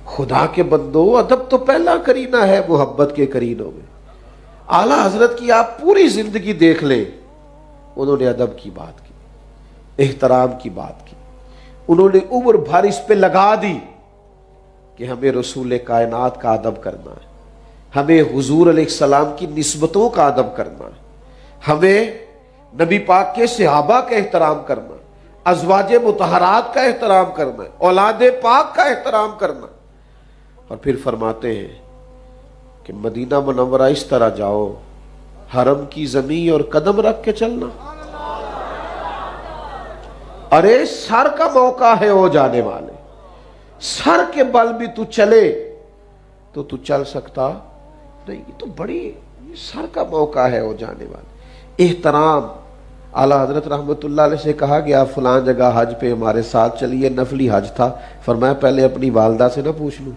خدا کے بندو، ادب تو پہلا کرینہ ہے محبت کے کرینوں میں. اعلیٰ حضرت کی آپ پوری زندگی دیکھ لیں، انہوں نے ادب کی بات کی، احترام کی بات کی. انہوں نے عمر بھر اس پہ لگا دی کہ ہمیں رسول کائنات کا ادب کرنا ہے، ہمیں حضور علیہ السلام کی نسبتوں کا ادب کرنا ہے، ہمیں نبی پاک کے صحابہ کا احترام کرنا، ازواج مطہرات کا احترام کرنا، اولاد پاک کا احترام کرنا. اور پھر فرماتے ہیں کہ مدینہ منورہ اس طرح جاؤ، حرم کی زمین اور قدم رکھ کے چلنا. ارے سر کا موقع ہے او جانے والے، سر کے بل بھی تو چلے تو تو چل سکتا نہیں. یہ تو بڑی سر کا موقع ہے او جانے والے. احترام. اعلیٰ حضرت رحمت اللہ علیہ سے کہا گیا فلاں جگہ حج پہ ہمارے ساتھ چلیے، نفلی حج تھا. فرمایا پہلے اپنی والدہ سے نہ پوچھ لوں.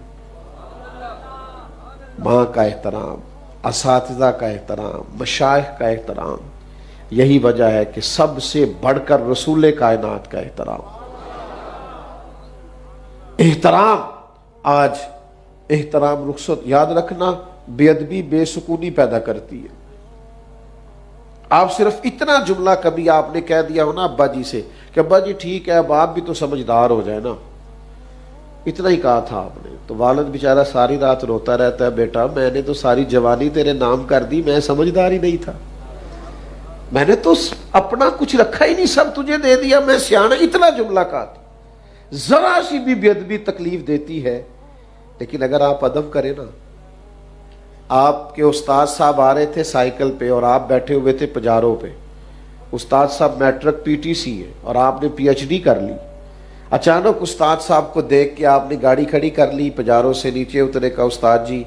ماں کا احترام، اساتذہ کا احترام، مشائخ کا احترام. یہی وجہ ہے کہ سب سے بڑھ کر رسول کائنات کا احترام. احترام. آج احترام رخصت، یاد رکھنا، بے ادبی بے سکونی پیدا کرتی ہے. آپ صرف اتنا جملہ کبھی آپ نے کہہ دیا ہو نا ابا جی سے کہ ابا جی ٹھیک ہے اب آپ بھی تو سمجھدار ہو جائے نا، اتنا ہی کہا تھا آپ نے تو والد بیچارہ ساری رات روتا رہتا ہے، بیٹا میں نے تو ساری جوانی تیرے نام کر دی، میں سمجھدار ہی نہیں تھا، میں نے تو اپنا کچھ رکھا ہی نہیں، سب تجھے دے دیا، میں سیانا. اتنا جملہ کہا تھا. ذرا سی بھی بے ادبی تکلیف دیتی ہے. لیکن اگر آپ ادب کریں نا، آپ کے استاد صاحب آ رہے تھے سائیکل پہ اور آپ بیٹھے ہوئے تھے پجاروں پہ. استاد صاحب میٹرک پی ٹی سی ہے اور آپ نے پی ایچ ڈی کر لی. اچانک استاد صاحب کو دیکھ کے آپ نے گاڑی کھڑی کر لی، پجاروں سے نیچے اترے، کا استاد جی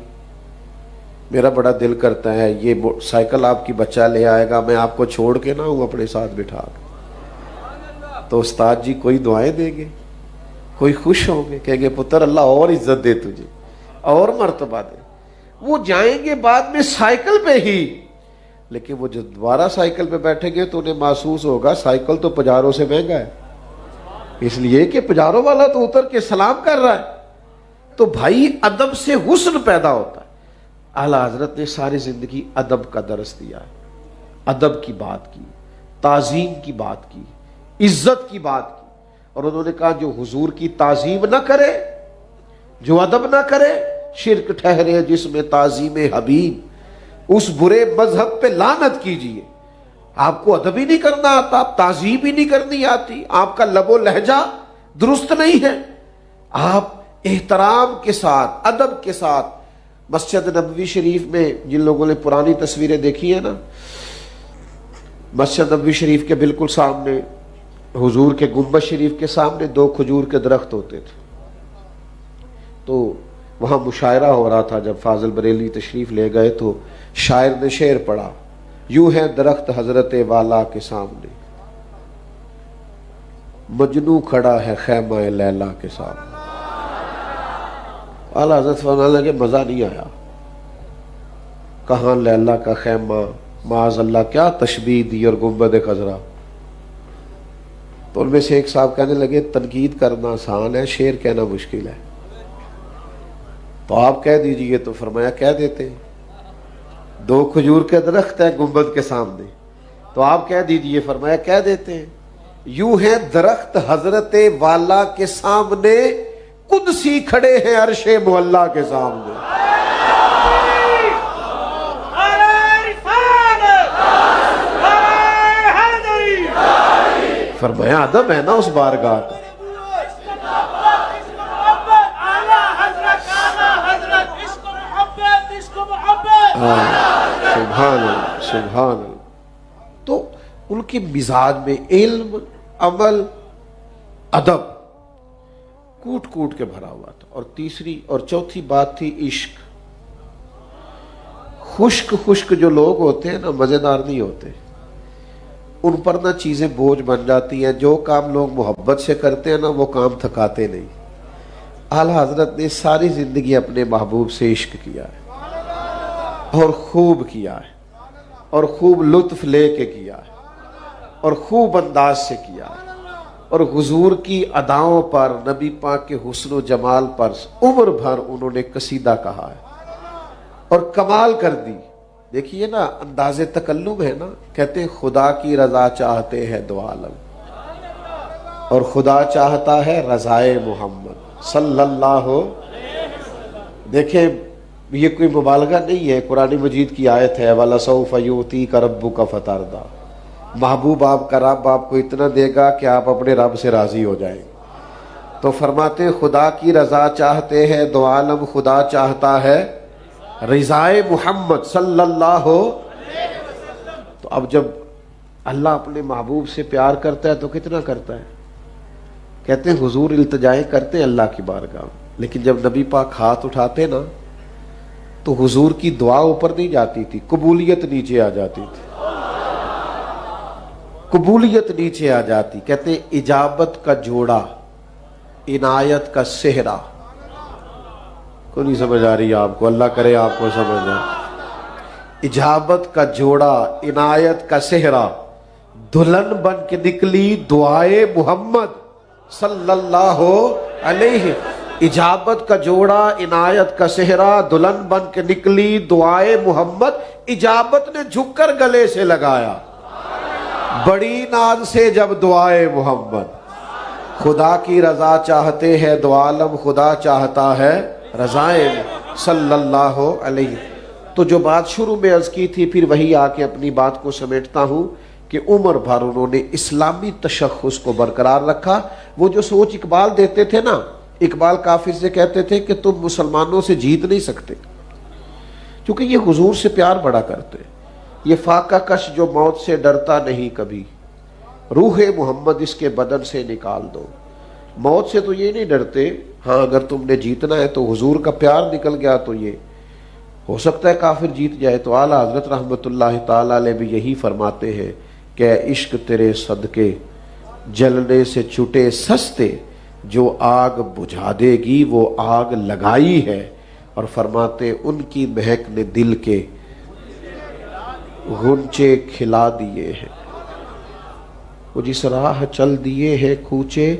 میرا بڑا دل کرتا ہے یہ سائیکل آپ کی بچہ لے آئے گا، میں آپ کو چھوڑ کے نہ ہوں اپنے ساتھ بٹھا کے. تو استاد جی کوئی دعائیں دیں گے، کوئی خوش ہوں گے، کہیں گے پتر اللہ اور عزت دے تجھے اور مرتبہ دے. وہ جائیں گے بعد میں سائیکل پہ ہی، لیکن وہ جب دوبارہ سائیکل پہ بیٹھیں گے تو انہیں محسوس ہوگا سائیکل تو پجاروں سے مہنگا ہے، اس لیے کہ پجاروں والا تو اتر کے سلام کر رہا ہے. تو بھائی ادب سے حسن پیدا ہوتا ہے. اعلیٰ حضرت نے ساری زندگی ادب کا درس دیا ہے، ادب کی بات کی، تعظیم کی بات کی، عزت کی بات کی. اور انہوں نے کہا جو حضور کی تعظیم نہ کرے، جو ادب نہ کرے، شرک ٹھہرے جس میں تعظیم حبیب، اس برے مذہب پہ لعنت کیجئے. آپ کو ادب ہی نہیں کرنا آتا، تعظیم ہی نہیں کرنی آتی، آپ کا لب و لہجہ درست نہیں ہے. آپ احترام کے ساتھ، ادب کے ساتھ مسجد نبوی شریف میں، جن لوگوں نے پرانی تصویریں دیکھی ہیں نا، مسجد نبوی شریف کے بالکل سامنے، حضور کے گنبد شریف کے سامنے 2 کھجور کے درخت ہوتے تھے. تو وہاں مشاعرہ ہو رہا تھا. جب فاضل بریلی تشریف لے گئے تو شاعر نے شعر پڑھا، یوں ہے درخت حضرت والا کے سامنے، مجنو کھڑا ہے خیمہ لیلا کے سامنے. اعلیٰ حضرت فرمانے لگے مزہ نہیں آیا، کہاں لیلا کا خیمہ، معاذ اللہ کیا تشبیہ دی، اور گنبد خضرا. تو ان میں سے ایک صاحب کہنے لگے تنقید کرنا آسان ہے، شعر کہنا مشکل ہے، تو آپ کہہ دیجئے. تو فرمایا کہہ دیتے ہیں. 2 کھجور کے درخت ہیں گنبد کے سامنے، تو آپ کہہ دیجئے. فرمایا کہہ دیتے ہیں. یوں ہے درخت حضرت والا کے سامنے، قدسی کھڑے ہیں عرش معلا کے سامنے. فرمایا ادب ہے نا اس بارگاہ کا. سبحان اللہ سبحان اللہ. تو ان کے مزاج میں علم، عمل، ادب کوٹ کوٹ کے بھرا ہوا تھا. اور تیسری اور چوتھی بات تھی عشق. خشک خشک جو لوگ ہوتے ہیں نا مزیدار نہیں ہوتے، ان پر نہ چیزیں بوجھ بن جاتی ہیں. جو کام لوگ محبت سے کرتے ہیں نا وہ کام تھکاتے نہیں. اعلیٰ حضرت نے ساری زندگی اپنے محبوب سے عشق کیا ہے. اور خوب کیا ہے، اور خوب لطف لے کے کیا ہے، اور خوب انداز سے کیا ہے، اور حضور کی اداؤں پر، نبی پاک کے حسن و جمال پر عمر بھر انہوں نے قصیدہ کہا ہے اور کمال کر دی۔ دیکھیے نا انداز تکلم ہے نا، کہتے ہیں خدا کی رضا چاہتے ہیں دو عالم، اور خدا چاہتا ہے رضائے محمد صلی اللہ۔ دیکھیں یہ کوئی مبالغہ نہیں ہے، قرآن مجید کی آیت ہے وَلَسَوْفَ يُؤْتِيكَ رَبُّكَ فَتَرْضَىٰ، محبوب آپ کا رب آپ کو اتنا دے گا کہ آپ اپنے رب سے راضی ہو جائیں۔ تو فرماتے ہیں خدا کی رضا چاہتے ہیں دو عالم، خدا چاہتا ہے رضائے محمد صلی اللہ۔ تو اب جب اللہ اپنے محبوب سے پیار کرتا ہے تو کتنا کرتا ہے؟ کہتے ہیں حضور التجائیں کرتے ہیں اللہ کی بارگاہ، لیکن جب نبی پاک ہاتھ اٹھاتے نا تو حضور کی دعا اوپر نہیں جاتی تھی، قبولیت نیچے آ جاتی تھی، قبولیت نیچے آ جاتی۔ کہتے ہیں اجابت کا جوڑا، عنایت کا صحرا، کو نہیں سمجھ آ رہی آپ کو؟ اللہ کرے آپ کو سمجھ آئے۔ اجابت کا جوڑا، عنایت کا صحرا، دلہن بن کے نکلی دعائے محمد صلی اللہ علیہ۔ اجابت کا جوڑا، عنایت کا صحرا، دلہن بن کے نکلی دعائے محمد، اجابت نے جھک کر گلے سے لگایا بڑی ناز سے جب دعائے محمد۔ خدا کی رضا چاہتے ہیں دو عالم، خدا چاہتا ہے رضائے صلی اللہ علیہ۔ تو جو بات شروع میں عرض کی تھی پھر وہی آ کے اپنی بات کو سمیٹتا ہوں کہ عمر بھر انہوں نے اسلامی تشخص کو برقرار رکھا۔ وہ جو سوچ اقبال دیتے تھے نا، اقبال کافر سے کہتے تھے کہ تم مسلمانوں سے جیت نہیں سکتے، کیونکہ یہ حضور سے پیار بڑا کرتے، یہ فاقہ کش جو موت سے ڈرتا نہیں کبھی، روح محمد اس کے بدن سے نکال دو۔ موت سے تو یہ نہیں ڈرتے، ہاں اگر تم نے جیتنا ہے تو حضور کا پیار نکل گیا تو یہ ہو سکتا ہے کافر جیت جائے۔ تو اعلیٰ حضرت رحمۃ اللہ تعالی علیہ بھی یہی فرماتے ہیں کہ عشق تیرے صدقے جلنے سے چھٹے سستے، جو آگ بجھا دے گی وہ آگ لگائی ہے، اور فرماتے ان کی مہک نے دل کے غنچے کھلا دیے ہیں، وہ جس راہ چل دیے ہیں کوچے۔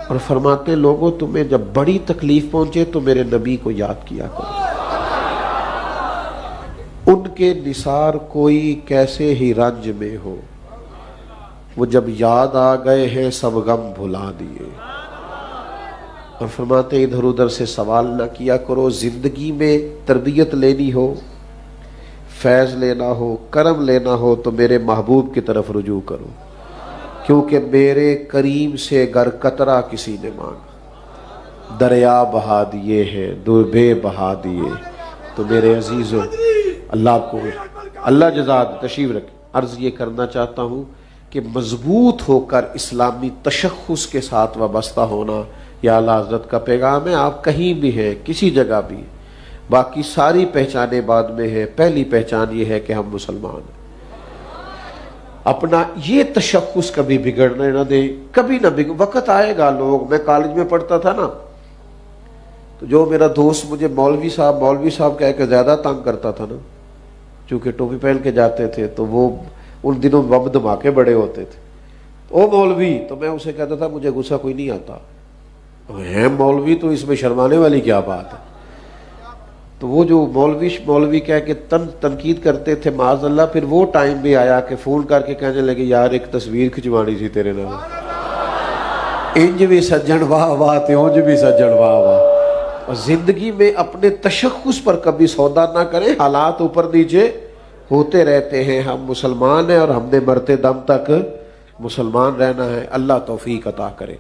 اور فرماتے لوگوں تمہیں جب بڑی تکلیف پہنچے تو میرے نبی کو یاد کیا کرو، ان کے نثار کوئی کیسے ہی رنج میں ہو، وہ جب یاد آ گئے ہیں سب غم بھلا دیے۔ اور فرماتے ادھر ادھر سے سوال نہ کیا کرو، زندگی میں تربیت لینی ہو، فیض لینا ہو، کرم لینا ہو تو میرے محبوب کی طرف رجوع کرو، کیونکہ میرے کریم سے گر قطرہ کسی نے مانگا، دریا بہا دیے ہیں دربے بہا دیے۔ تو میرے عزیزو، اللہ آپ کو اللہ جزات تشریف رکھے۔ عرض یہ کرنا چاہتا ہوں کہ مضبوط ہو کر اسلامی تشخص کے ساتھ وابستہ ہونا یہ اعلیٰ حضرت کا پیغام ہے۔ آپ کہیں بھی ہیں، کسی جگہ بھی، باقی ساری پہچانیں بعد میں ہے، پہلی پہچان یہ ہے کہ ہم مسلمان ہیں۔ اپنا یہ تشخص کبھی بگڑنے نہ دیں، کبھی نہ وقت آئے گا لوگ، میں کالج میں پڑھتا تھا نا تو جو میرا دوست مجھے مولوی صاحب کہہ کے زیادہ تنگ کرتا تھا نا، چونکہ ٹوپی پہن کے جاتے تھے تو وہ ان دنوں بم دھماکے بڑے ہوتے تھے، او مولوی، تو میں اسے کہتا تھا مجھے غصہ کوئی نہیں آتا، ہے مولوی تو اس میں شرمانے والی کیا بات ہے۔ تو وہ جو مولوی کہہ کے تنقید کرتے تھے معاذ اللہ، پھر وہ ٹائم بھی آیا کہ فون کر کے کہنے لگے یار ایک تصویر کھچوانی تھی تیرے نام، انج بھی سجن واہ واہ تے اونج بھی سجن واہ واہ۔ اور زندگی میں اپنے تشخص پر کبھی سودا نہ کریں، حالات اوپر نیچے ہوتے رہتے ہیں، ہم مسلمان ہیں اور ہم نے مرتے دم تک مسلمان رہنا ہے۔ اللہ توفیق عطا کرے۔